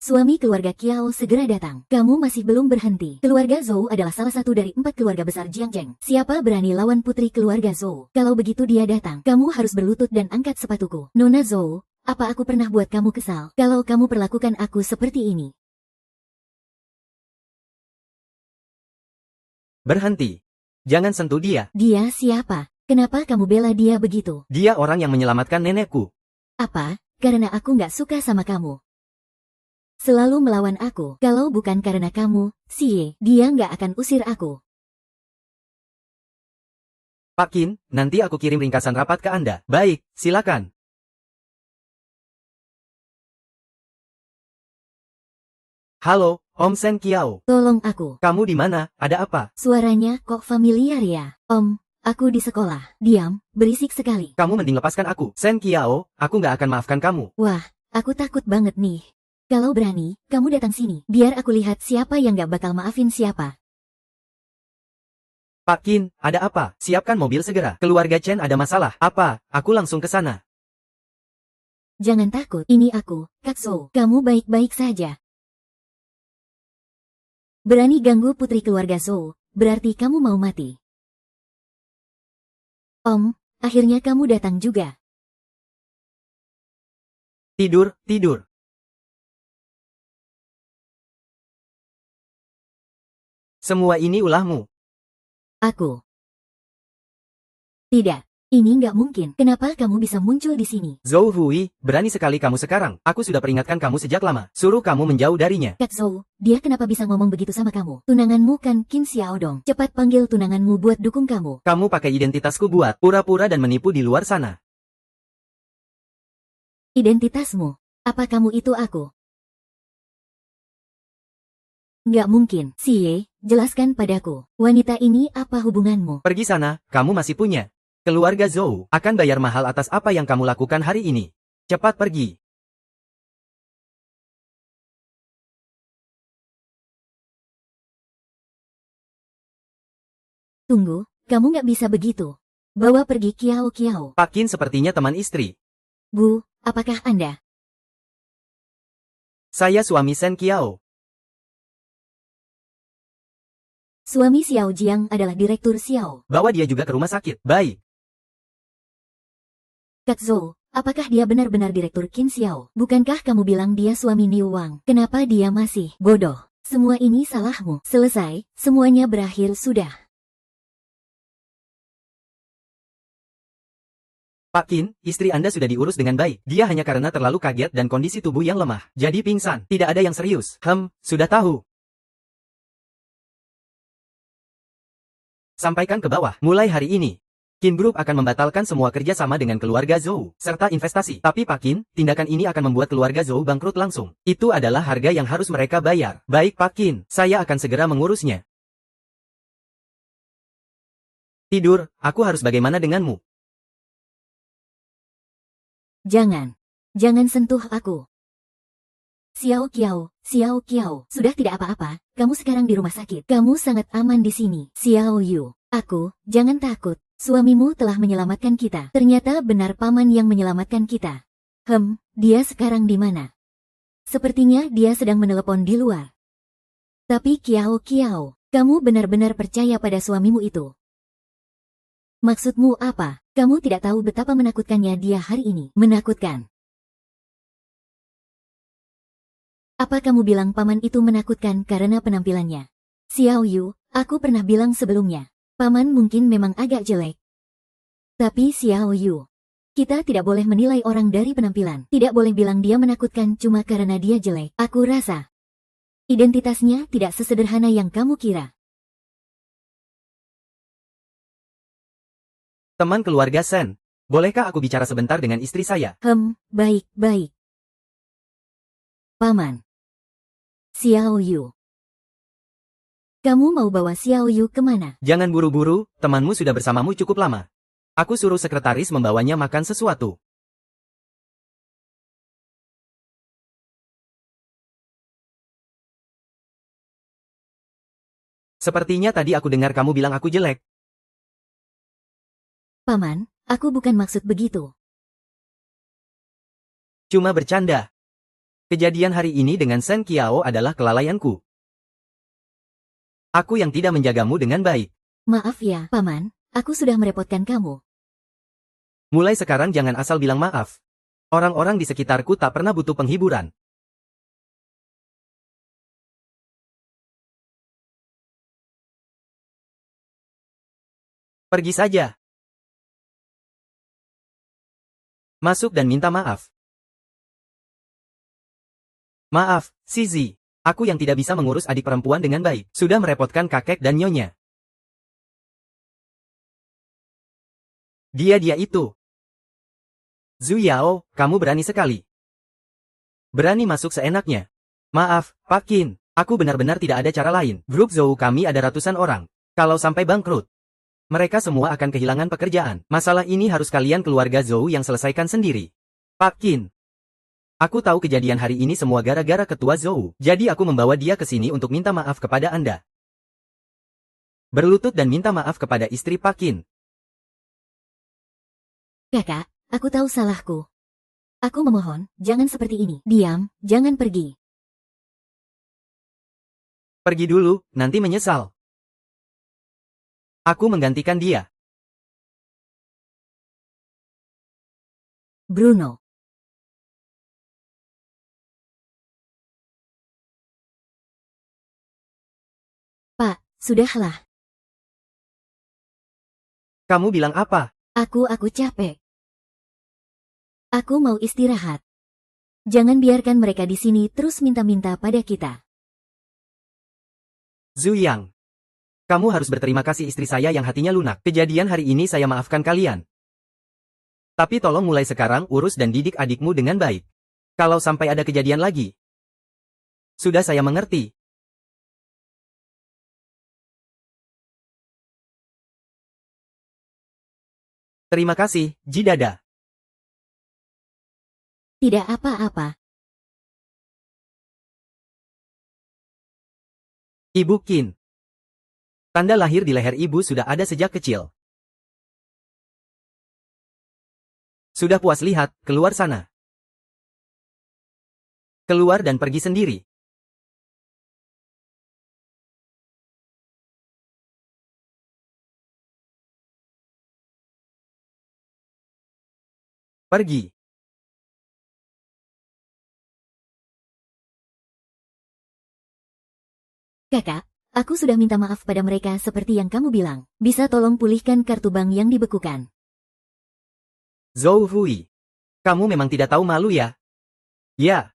Suami keluarga Kiao segera datang. Kamu masih belum berhenti. Keluarga Zhou adalah salah satu dari 4 keluarga besar Jiangjeng. Siapa berani lawan putri keluarga Zhou? Kalau begitu dia datang. Kamu harus berlutut dan angkat sepatuku. Nona Zhou, apa aku pernah buat kamu kesal? Kalau kamu perlakukan aku seperti ini. Berhenti. Jangan sentuh dia. Dia siapa? Kenapa kamu bela dia begitu? Dia orang yang menyelamatkan nenekku. Apa? Karena aku nggak suka sama kamu. Selalu melawan aku. Kalau bukan karena kamu, dia nggak akan usir aku. Pak Qin, nanti aku kirim ringkasan rapat ke Anda. Baik, silakan. Halo, Om Sen Kiao. Tolong aku. Kamu di mana? Ada apa? Suaranya kok familiar ya? Om, aku di sekolah. Diam, berisik sekali. Kamu mending lepaskan aku. Sen Kiao, aku nggak akan maafkan kamu. Wah, aku takut banget nih. Kalau berani, kamu datang sini. Biar aku lihat siapa yang gak bakal maafin siapa. Pak Qin, ada apa? Siapkan mobil segera. Keluarga Chen ada masalah. Apa? Aku langsung ke sana. Jangan takut, ini aku, Kak Zhou. Kamu baik-baik saja. Berani ganggu putri keluarga Zhou, berarti kamu mau mati. Om, akhirnya kamu datang juga. Tidur, tidur. Semua ini ulahmu. Aku. Tidak, ini nggak mungkin. Kenapa kamu bisa muncul di sini? Zhou Hui, berani sekali kamu sekarang. Aku sudah peringatkan kamu sejak lama. Suruh kamu menjauh darinya. Kak Zhou, dia kenapa bisa ngomong begitu sama kamu? Tunanganmu kan Qin Xiaodong. Cepat panggil tunanganmu buat dukung kamu. Kamu pakai identitasku buat pura-pura dan menipu di luar sana. Identitasmu? Apa kamu itu aku? Nggak mungkin. Xie, jelaskan padaku. Wanita ini apa hubunganmu? Pergi sana, kamu masih punya. Keluarga Zhou akan bayar mahal atas apa yang kamu lakukan hari ini. Cepat pergi. Tunggu, kamu nggak bisa begitu. Bawa pergi Kiao Kiao. Pak Qin sepertinya teman istri. Bu, apakah Anda? Saya suami Sen Kiao. Suami Xiao Jiang adalah direktur Xiao. Bawa dia juga ke rumah sakit. Baik. Kak Zhou, apakah dia benar-benar direktur Qin Xiao? Bukankah kamu bilang dia suami Niu Wang? Kenapa dia masih bodoh? Semua ini salahmu. Selesai, semuanya berakhir sudah. Pak Qin, istri Anda sudah diurus dengan baik. Dia hanya karena terlalu kaget dan kondisi tubuh yang lemah. Jadi pingsan. Tidak ada yang serius. Sudah tahu. Sampaikan ke bawah. Mulai hari ini, Qin Group akan membatalkan semua kerjasama dengan keluarga Zhou, serta investasi. Tapi Pak Qin, tindakan ini akan membuat keluarga Zhou bangkrut langsung. Itu adalah harga yang harus mereka bayar. Baik Pak Qin, saya akan segera mengurusnya. Tidur, aku harus bagaimana denganmu? Jangan. Jangan sentuh aku. Xiao Kiao, sudah tidak apa-apa, kamu sekarang di rumah sakit. Kamu sangat aman di sini. Xiao Yu, jangan takut. Suamimu telah menyelamatkan kita. Ternyata benar paman yang menyelamatkan kita. Dia sekarang di mana? Sepertinya dia sedang menelepon di luar. Tapi Kiao, kamu benar-benar percaya pada suamimu itu? Maksudmu apa? Kamu tidak tahu betapa menakutkannya dia hari ini. Menakutkan. Apa kamu bilang paman itu menakutkan karena penampilannya? Xiao Yu, aku pernah bilang sebelumnya. Paman mungkin memang agak jelek. Tapi Xiao Yu, kita tidak boleh menilai orang dari penampilan. Tidak boleh bilang dia menakutkan cuma karena dia jelek. Aku rasa identitasnya tidak sesederhana yang kamu kira. Teman keluarga Sen, bolehkah aku bicara sebentar dengan istri saya? Baik. Paman. Xiao Yu. Kamu mau bawa Xiao Yu kemana? Jangan buru-buru, temanmu sudah bersamamu cukup lama. Aku suruh sekretaris membawanya makan sesuatu. Sepertinya tadi aku dengar kamu bilang aku jelek. Paman, aku bukan maksud begitu. Cuma bercanda. Kejadian hari ini dengan Sen Kiao adalah kelalaianku. Aku yang tidak menjagamu dengan baik. Maaf ya, Paman, aku sudah merepotkan kamu. Mulai sekarang jangan asal bilang maaf. Orang-orang di sekitarku tak pernah butuh penghiburan. Pergi saja. Masuk dan minta maaf. Maaf, Zizi. Aku yang tidak bisa mengurus adik perempuan dengan baik. Sudah merepotkan kakek dan nyonya. Dia itu. Zhu Yao, kamu berani sekali. Berani masuk seenaknya. Maaf, Pak Qin. Aku benar-benar tidak ada cara lain. Grup Zhou kami ada ratusan orang. Kalau sampai bangkrut, mereka semua akan kehilangan pekerjaan. Masalah ini harus kalian keluarga Zhou yang selesaikan sendiri. Pak Qin. Aku tahu kejadian hari ini semua gara-gara ketua Zhou. Jadi aku membawa dia ke sini untuk minta maaf kepada Anda. Berlutut dan minta maaf kepada istri Pak Qin. Kakak, aku tahu salahku. Aku memohon, jangan seperti ini. Diam, jangan pergi. Pergi dulu, nanti menyesal. Aku menggantikan dia. Bruno. Pak, sudahlah. Kamu bilang apa? Aku capek. Aku mau istirahat. Jangan biarkan mereka di sini terus minta-minta pada kita. Zhu Yang. Kamu harus berterima kasih istri saya yang hatinya lunak. Kejadian hari ini saya maafkan kalian. Tapi tolong mulai sekarang urus dan didik adikmu dengan baik. Kalau sampai ada kejadian lagi. Sudah saya mengerti. Terima kasih, Jidada. Tidak apa-apa. Ibu Qin. Tanda lahir di leher ibu sudah ada sejak kecil. Sudah puas lihat, keluar sana. Keluar dan pergi sendiri. Pergi. Kakak, aku sudah minta maaf pada mereka seperti yang kamu bilang. Bisa tolong pulihkan kartu bank yang dibekukan. Zhou Hui. Kamu memang tidak tahu malu ya? Ya.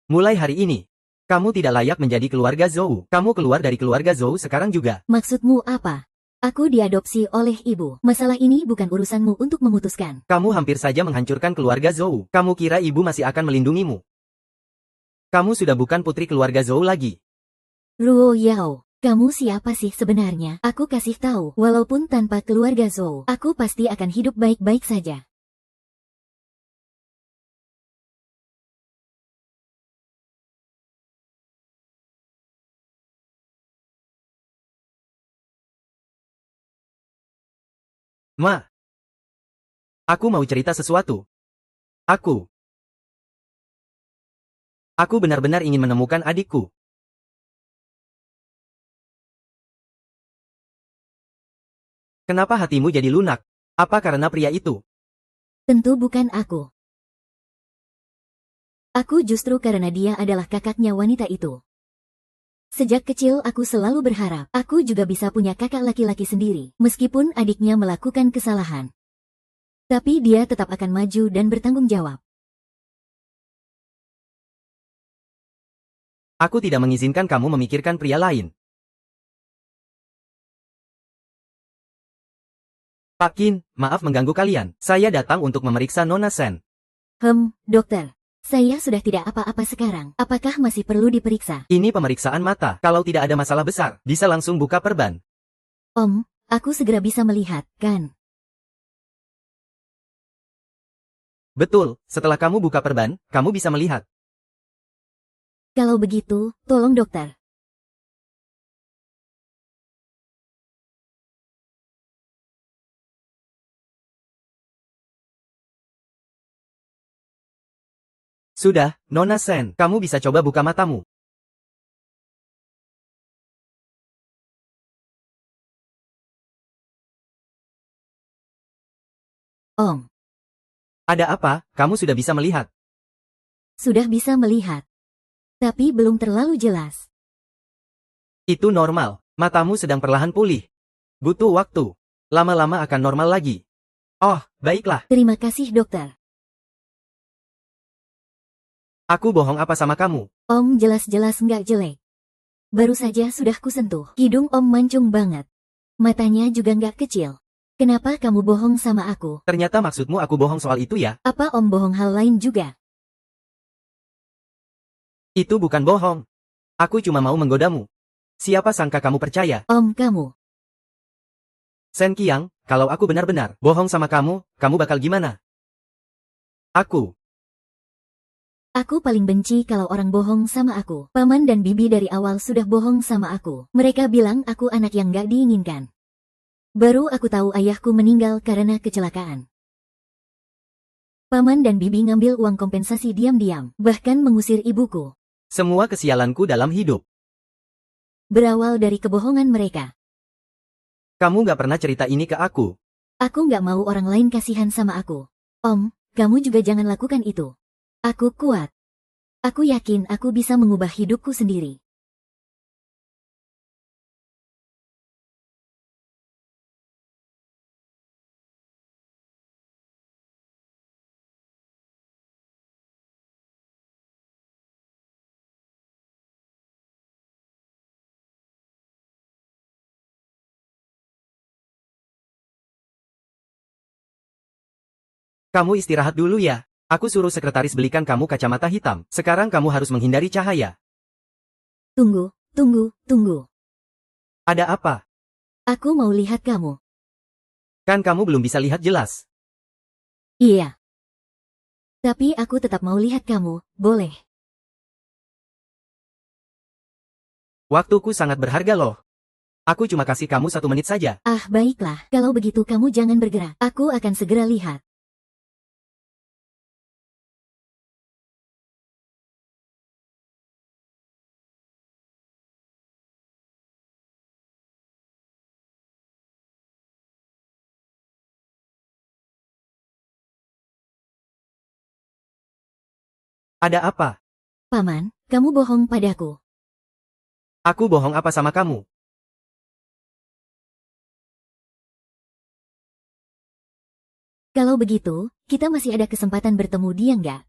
Mulai hari ini, kamu tidak layak menjadi keluarga Zhou. Kamu keluar dari keluarga Zhou sekarang juga. Maksudmu apa? Aku diadopsi oleh ibu. Masalah ini bukan urusanmu untuk memutuskan. Kamu hampir saja menghancurkan keluarga Zhou. Kamu kira ibu masih akan melindungimu? Kamu sudah bukan putri keluarga Zhou lagi. Ruo Yao, kamu siapa sih sebenarnya? Aku kasih tahu, walaupun tanpa keluarga Zhou, aku pasti akan hidup baik-baik saja. Ma. Aku mau cerita sesuatu. Aku benar-benar ingin menemukan adikku. Kenapa hatimu jadi lunak? Apa karena pria itu? Tentu bukan aku. Aku justru karena dia adalah kakaknya wanita itu. Sejak kecil aku selalu berharap aku juga bisa punya kakak laki-laki sendiri, meskipun adiknya melakukan kesalahan. Tapi dia tetap akan maju dan bertanggung jawab. Aku tidak mengizinkan kamu memikirkan pria lain. Pak Qin, maaf mengganggu kalian. Saya datang untuk memeriksa Nona Sen. Dokter. Saya sudah tidak apa-apa sekarang. Apakah masih perlu diperiksa? Ini pemeriksaan mata. Kalau tidak ada masalah besar, bisa langsung buka perban. Om, aku segera bisa melihat, kan? Betul, setelah kamu buka perban, kamu bisa melihat. Kalau begitu, tolong dokter. Sudah, Nona Sen, kamu bisa coba buka matamu. Om, Ada apa? Kamu sudah bisa melihat. sudah bisa melihat. Tapi belum terlalu jelas. Itu normal. Matamu sedang perlahan pulih. Butuh waktu. Lama-lama akan normal lagi. Oh, baiklah. Terima kasih dokter. Aku bohong apa sama kamu? Om jelas-jelas nggak jelek. Baru saja sudah kusentuh. Hidung Om mancung banget. Matanya juga nggak kecil. Kenapa kamu bohong sama aku? Ternyata maksudmu aku bohong soal itu ya? Apa Om bohong hal lain juga? Itu bukan bohong. Aku cuma mau menggodamu. Siapa sangka kamu percaya? Om kamu. Shen Qiang, kalau aku benar-benar bohong sama kamu bakal gimana? Aku Paling benci kalau orang bohong sama aku. Paman dan bibi dari awal sudah bohong sama aku. Mereka bilang aku anak yang gak diinginkan. Baru aku tahu ayahku meninggal karena kecelakaan. Paman dan bibi ngambil uang kompensasi diam-diam, bahkan mengusir ibuku. semua kesialanku dalam hidup. Berawal dari kebohongan mereka. Kamu gak pernah cerita ini ke aku. Aku gak mau orang lain kasihan sama aku. Om, kamu juga jangan lakukan itu. Aku kuat. Aku yakin aku bisa mengubah hidupku sendiri. Kamu istirahat dulu ya. Aku suruh sekretaris belikan kamu kacamata hitam. Sekarang kamu harus menghindari cahaya. Tunggu, tunggu. Ada apa? Aku mau lihat kamu. Kan kamu belum bisa lihat jelas. Iya. Tapi aku tetap mau lihat kamu, boleh? Waktuku sangat berharga loh. Aku cuma kasih kamu 1 menit saja. Ah, baiklah. Kalau begitu kamu jangan bergerak. Aku akan segera lihat. Ada apa? Paman, kamu bohong padaku. Aku bohong apa sama kamu? Kalau begitu, kita masih ada kesempatan bertemu dia nggak?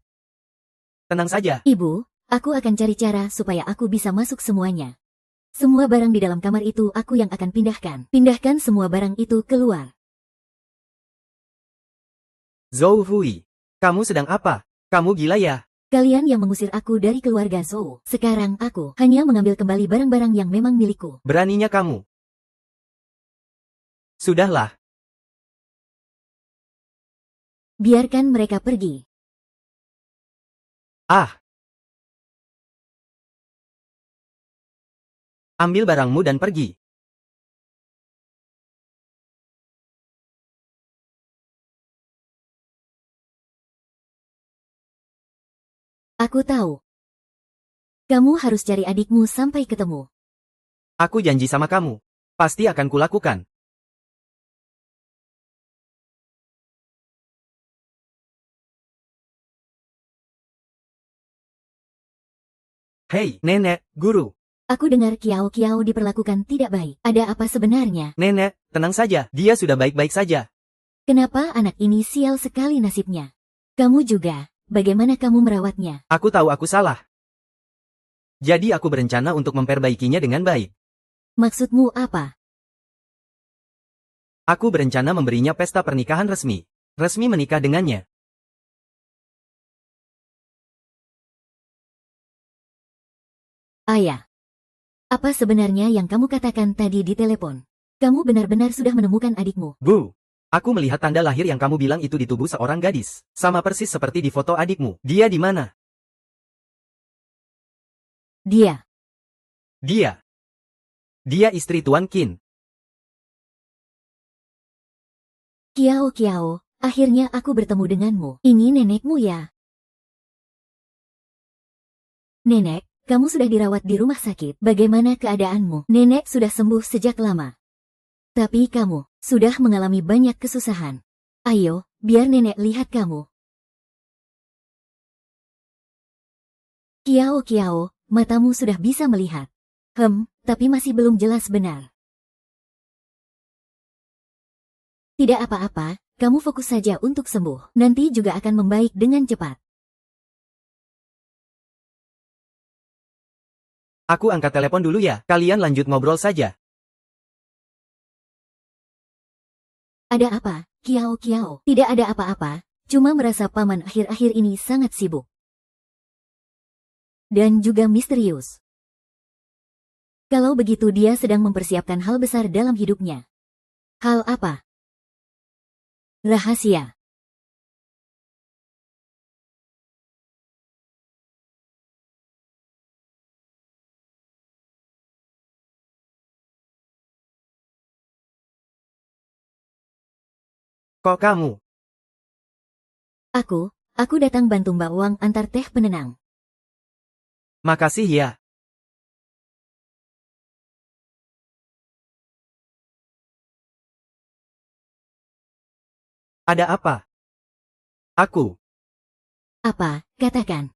Tenang saja. Ibu, aku akan cari cara supaya aku bisa masuk semuanya. Semua barang di dalam kamar itu aku yang akan pindahkan. Pindahkan semua barang itu keluar. Zhou Hui. Kamu sedang apa? Kamu gila ya? Kalian yang mengusir aku dari keluarga Zhou. Sekarang aku hanya mengambil kembali barang-barang yang memang milikku. Beraninya kamu. Sudahlah. Biarkan mereka pergi. Ah. Ambil barangmu dan pergi. Aku tahu. Kamu harus cari adikmu sampai ketemu. Aku janji sama kamu. Pasti akan kulakukan. Hei, nenek, guru. Aku dengar Kiao Kiao diperlakukan tidak baik. Ada apa sebenarnya? Nenek, tenang saja. Dia sudah baik-baik saja. Kenapa anak ini sial sekali nasibnya? Kamu juga, bagaimana kamu merawatnya? Aku tahu aku salah. Jadi aku berencana untuk memperbaikinya dengan baik. Maksudmu apa? Aku berencana memberinya pesta pernikahan resmi. Resmi menikah dengannya. Ayah. Apa sebenarnya yang kamu katakan tadi di telepon? Kamu benar-benar sudah menemukan adikmu. Bu. Aku melihat tanda lahir yang kamu bilang itu di tubuh seorang gadis. Sama persis seperti di foto adikmu. Dia di mana? Dia. Dia. Dia istri Tuan Qin. Kiao Kiao, akhirnya aku bertemu denganmu. Ini nenekmu ya? Nenek, kamu sudah dirawat di rumah sakit. Bagaimana keadaanmu? Nenek sudah sembuh sejak lama. Tapi kamu sudah mengalami banyak kesusahan. Ayo, biar nenek lihat kamu. Kiao Kiao, matamu sudah bisa melihat. Tapi masih belum jelas benar. Tidak apa-apa, kamu fokus saja untuk sembuh. Nanti juga akan membaik dengan cepat. Aku angkat telepon dulu ya. Kalian lanjut ngobrol saja. Ada apa, Kiao Kiao? Tidak ada apa-apa, cuma merasa paman akhir-akhir ini sangat sibuk. Dan juga misterius. Kalau begitu dia sedang mempersiapkan hal besar dalam hidupnya. Hal apa? Rahasia. Kok kamu? Aku datang bantu Mbak Wang antar teh penenang. Makasih ya. Ada apa? Aku. Apa, katakan.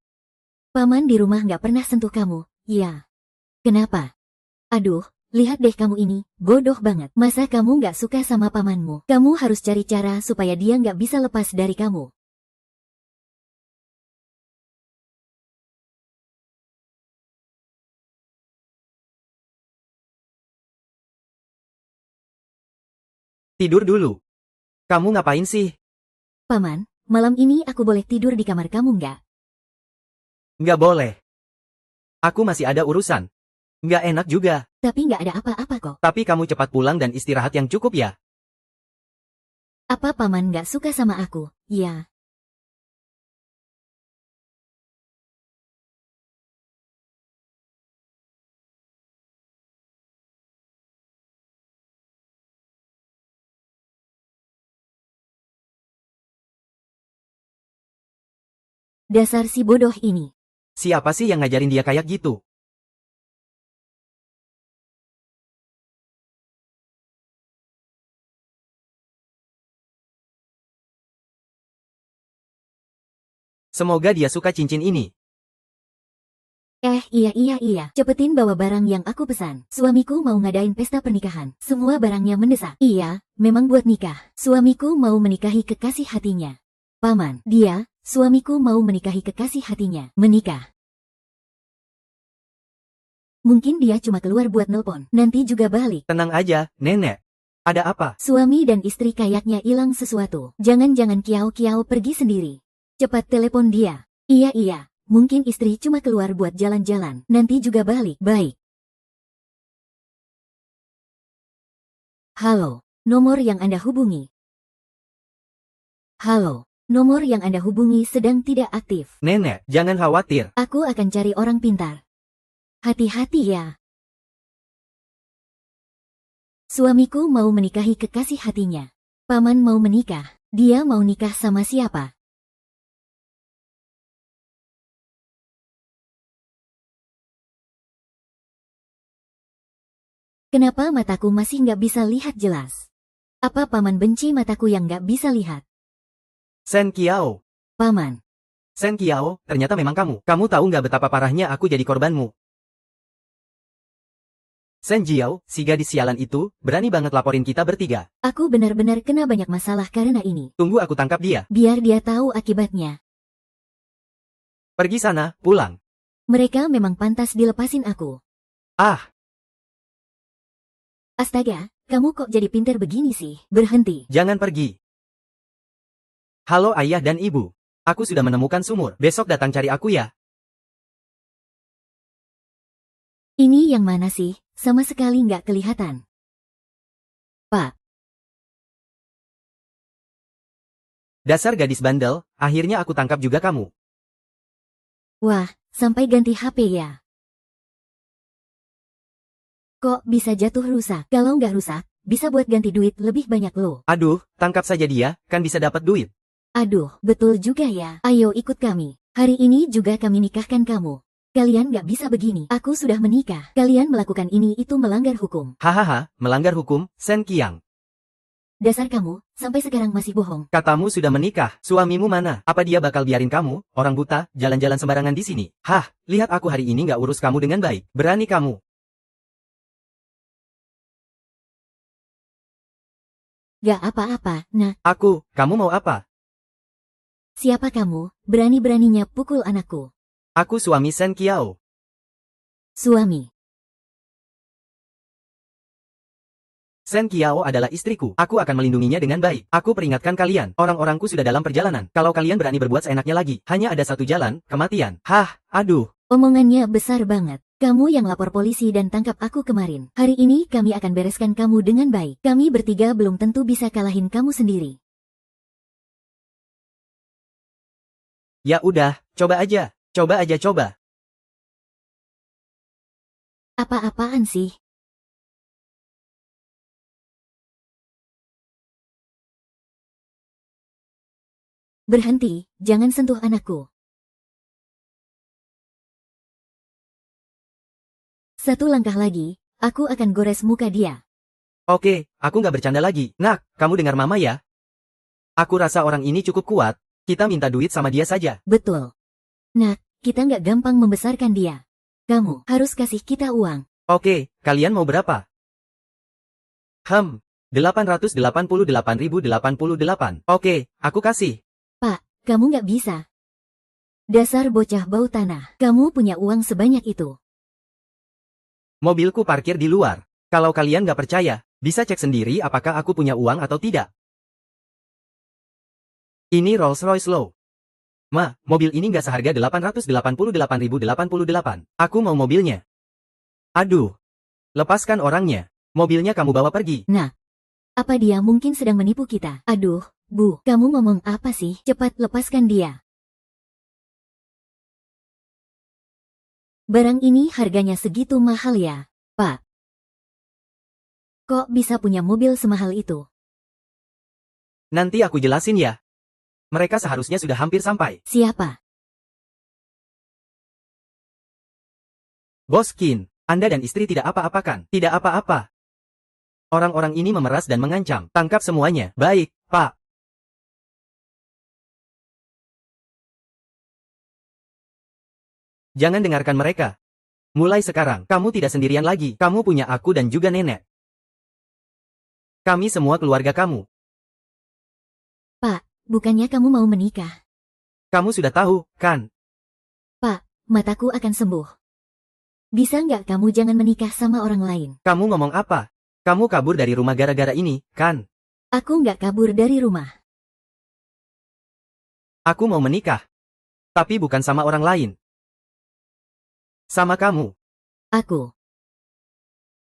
Paman di rumah nggak pernah sentuh kamu, ya. Kenapa? Aduh, lihat deh kamu ini, bodoh banget. Masa kamu nggak suka sama pamanmu? Kamu harus cari cara supaya dia nggak bisa lepas dari kamu. Tidur dulu. Kamu ngapain sih? Paman, malam ini aku boleh tidur di kamar kamu nggak? Nggak boleh. Aku masih ada urusan. Nggak enak juga. Tapi nggak ada apa-apa kok. Tapi kamu cepat pulang dan istirahat yang cukup ya. Apa paman nggak suka sama aku? Ya. Dasar si bodoh ini. Siapa sih yang ngajarin dia kayak gitu? Semoga dia suka cincin ini. Iya. Cepetin bawa barang yang aku pesan. Suamiku mau ngadain pesta pernikahan. Semua barangnya mendesak. Iya, memang buat nikah. Suamiku mau menikahi kekasih hatinya. Paman, suamiku mau menikahi kekasih hatinya. Menikah. Mungkin dia cuma keluar buat nelpon. Nanti juga balik. Tenang aja, nenek. Ada apa? Suami dan istri kayaknya hilang sesuatu. Jangan-jangan Kiao pergi sendiri. Cepat telepon dia. Iya. Mungkin istri cuma keluar buat jalan-jalan. Nanti juga balik. Baik. Halo, nomor yang Anda hubungi. Halo, nomor yang Anda hubungi sedang tidak aktif. Nenek, jangan khawatir. Aku akan cari orang pintar. Hati-hati ya. Suamiku mau menikahi kekasih hatinya. Paman mau menikah. Dia mau nikah sama siapa? Kenapa mataku masih nggak bisa lihat jelas? Apa paman benci mataku yang nggak bisa lihat? Sen Kiao. Paman. Sen Kiao, ternyata memang kamu. Kamu tahu nggak betapa parahnya aku jadi korbanmu? Sen Jiao, si gadis sialan itu, berani banget laporin kita bertiga. Aku benar-benar kena banyak masalah karena ini. Tunggu aku tangkap dia. Biar dia tahu akibatnya. Pergi sana, pulang. Mereka memang pantas dilepasin aku. Ah, Astaga, kamu kok jadi pintar begini sih? Berhenti. jangan pergi. Halo ayah dan ibu. Aku sudah menemukan sumur. Besok datang cari aku ya. Ini yang mana sih? Sama sekali nggak kelihatan. Pak. Dasar gadis bandel, akhirnya aku tangkap juga kamu. Wah, sampai ganti HP ya. Kok bisa jatuh rusak? Kalau nggak rusak, bisa buat ganti duit lebih banyak loh. Aduh, tangkap saja dia, kan bisa dapat duit. Aduh, betul juga ya. Ayo ikut kami. Hari ini juga kami nikahkan kamu. Kalian nggak bisa begini. Aku sudah menikah. Kalian melakukan ini itu melanggar hukum. Hahaha, melanggar hukum, Sen Qiang. Dasar kamu, sampai sekarang masih bohong. Katamu sudah menikah, suamimu mana? Apa dia bakal biarin kamu, orang buta, jalan-jalan sembarangan di sini? Hah, lihat aku hari ini nggak urus kamu dengan baik. Berani kamu. Gak apa-apa, nah. Kamu mau apa? Siapa kamu, berani-beraninya pukul anakku? Aku suami Sen Qiao. Shen Qiao adalah istriku. Aku akan melindunginya dengan baik. Aku peringatkan kalian, orang-orangku sudah dalam perjalanan. Kalau kalian berani berbuat seenaknya lagi, hanya ada satu jalan, kematian. Hah, aduh. Omongannya besar banget. Kamu yang lapor polisi dan tangkap aku kemarin. Hari ini kami akan bereskan kamu dengan baik. Kami bertiga belum tentu bisa kalahin kamu sendiri. Ya udah, coba aja. Coba aja coba. Apa-apaan sih? Berhenti, jangan sentuh anakku. Satu langkah lagi, aku akan gores muka dia. Oke, aku nggak bercanda lagi. Nak, kamu dengar mama ya? Aku rasa orang ini cukup kuat. Kita minta duit sama dia saja. Betul. Nah, kita nggak gampang membesarkan dia. Kamu harus kasih kita uang. Oke, kalian mau berapa? 888.088. Oke, aku kasih. Pak, kamu nggak bisa. Dasar bocah bau tanah. Kamu punya uang sebanyak itu. Mobilku parkir di luar. Kalau kalian nggak percaya, bisa cek sendiri apakah aku punya uang atau tidak. Ini Rolls-Royce Low. Ma, mobil ini nggak seharga 888.088. Aku mau mobilnya. Aduh. Lepaskan orangnya. Mobilnya kamu bawa pergi. Nah, apa dia mungkin sedang menipu kita? Aduh, Bu, kamu ngomong apa sih? Cepat lepaskan dia. Barang ini harganya segitu mahal ya, Pak? Kok bisa punya mobil semahal itu? Nanti aku jelasin ya. Mereka seharusnya sudah hampir sampai. Siapa? Bos Qin, Anda dan istri tidak apa-apakan. Tidak apa-apa. Orang-orang ini memeras dan mengancam. Tangkap semuanya. Baik, Pak. Jangan dengarkan mereka. Mulai sekarang, kamu tidak sendirian lagi. Kamu punya aku dan juga nenek. Kami semua keluarga kamu. Pak, bukannya kamu mau menikah? Kamu sudah tahu, kan? Pak, mataku akan sembuh. Bisa nggak kamu jangan menikah sama orang lain? Kamu ngomong apa? Kamu kabur dari rumah gara-gara ini, kan? Aku nggak kabur dari rumah. Aku mau menikah. Tapi bukan sama orang lain. Sama kamu. Aku.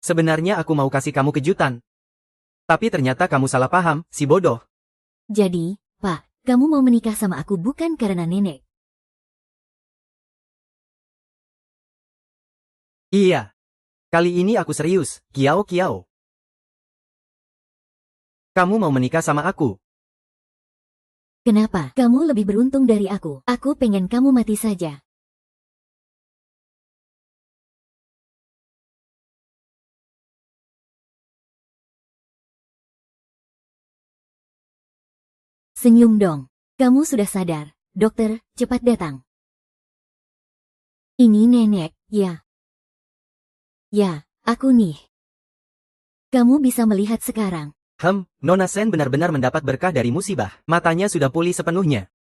Sebenarnya aku mau kasih kamu kejutan. Tapi ternyata kamu salah paham, si bodoh. Jadi, Pak, kamu mau menikah sama aku bukan karena nenek. Iya. Kali ini aku serius, Kiao Kiao. Kamu mau menikah sama aku. Kenapa? Kamu lebih beruntung dari aku. Aku pengen kamu mati saja. Senyum dong. Kamu sudah sadar. Dokter, cepat datang. Ini nenek, ya. Ya, aku nih. Kamu bisa melihat sekarang. Nona Shen benar-benar mendapat berkah dari musibah. Matanya sudah pulih sepenuhnya.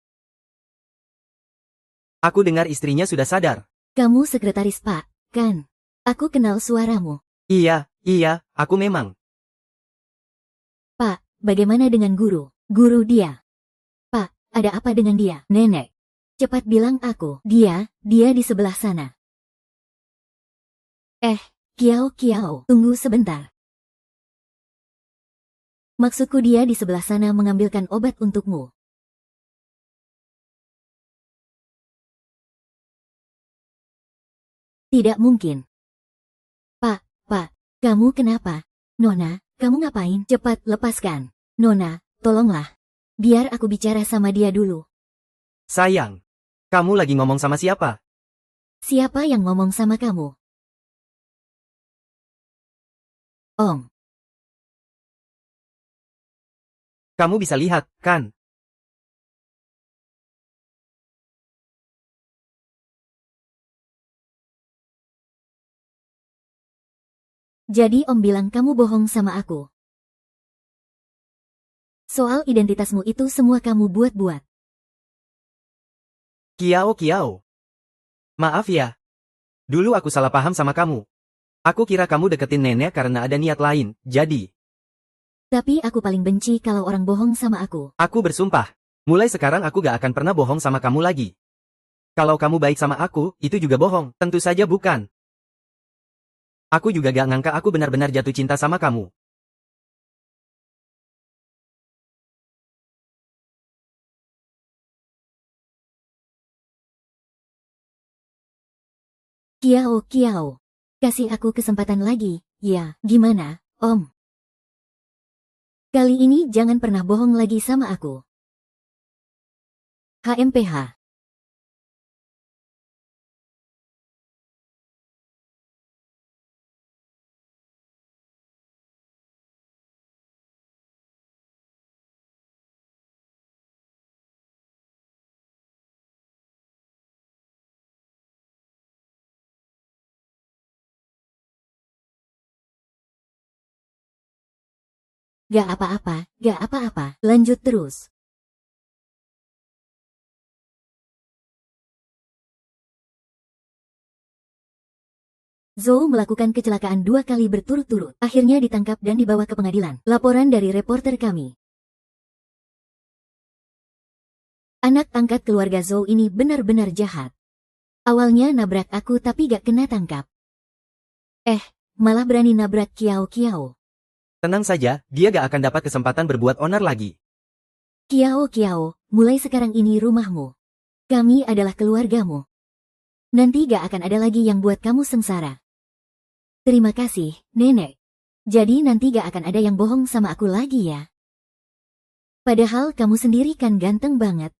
Aku dengar istrinya sudah sadar. Kamu sekretaris Pak, kan? Aku kenal suaramu. Iya, aku memang. Pak, bagaimana dengan guru? Guru dia. Pak, ada apa dengan dia? Nenek. Cepat bilang aku. Dia di sebelah sana. Kiao Kiao, tunggu sebentar. Maksudku dia di sebelah sana mengambilkan obat untukmu. Tidak mungkin. Pak, kamu kenapa? Nona, kamu ngapain? Cepat lepaskan. Nona, tolonglah. Biar aku bicara sama dia dulu. Sayang. Kamu lagi ngomong sama siapa? Siapa yang ngomong sama kamu? Ong. Kamu bisa lihat, kan? Jadi Om bilang kamu bohong sama aku. Soal identitasmu itu semua kamu buat-buat. Kiao. Maaf ya. Dulu aku salah paham sama kamu. Aku kira kamu deketin nenek karena ada niat lain, jadi. Tapi aku paling benci kalau orang bohong sama aku. Aku bersumpah. Mulai sekarang aku gak akan pernah bohong sama kamu lagi. Kalau kamu baik sama aku, itu juga bohong. Tentu saja bukan. Aku juga gak ngangka aku benar-benar jatuh cinta sama kamu. Kiao, Kiao. Kasih aku kesempatan lagi, ya, gimana, Om? Kali ini jangan pernah bohong lagi sama aku. HMPH. Gak apa-apa, gak apa-apa, lanjut terus. Zhou melakukan kecelakaan 2 kali berturut-turut, akhirnya ditangkap dan dibawa ke pengadilan. Laporan dari reporter kami. Anak angkat keluarga Zhou ini benar-benar jahat. Awalnya nabrak aku tapi gak kena tangkap. Malah berani nabrak Kiao Kiao. Tenang saja, dia gak akan dapat kesempatan berbuat onar lagi. Kiao Kiao, mulai sekarang ini rumahmu. Kami adalah keluargamu. Nanti gak akan ada lagi yang buat kamu sengsara. Terima kasih, Nenek. Jadi nanti gak akan ada yang bohong sama aku lagi ya. Padahal kamu sendiri kan ganteng banget.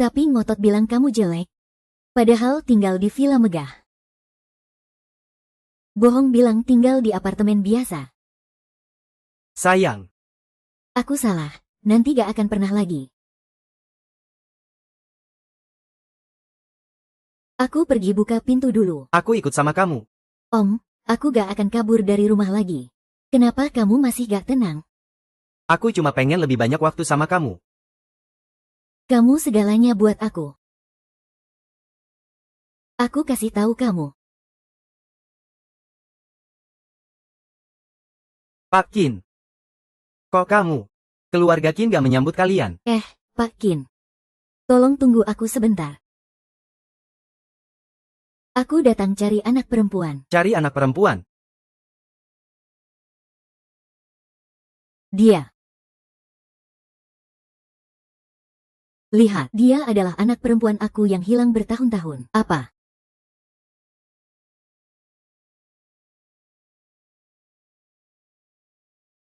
Tapi ngotot bilang kamu jelek. Padahal tinggal di villa megah. Bohong bilang tinggal di apartemen biasa. Sayang. Aku salah, nanti gak akan pernah lagi. Aku pergi buka pintu dulu. Aku ikut sama kamu. Om, aku gak akan kabur dari rumah lagi. Kenapa kamu masih gak tenang? Aku cuma pengen lebih banyak waktu sama kamu. Kamu segalanya buat aku. Aku kasih tahu kamu. Pak Qin. Kok kamu? Keluarga Qin gak menyambut kalian? Pak Qin. Tolong tunggu aku sebentar. Aku datang cari anak perempuan. Cari anak perempuan. Dia. Lihat, dia adalah anak perempuan aku yang hilang bertahun-tahun. Apa?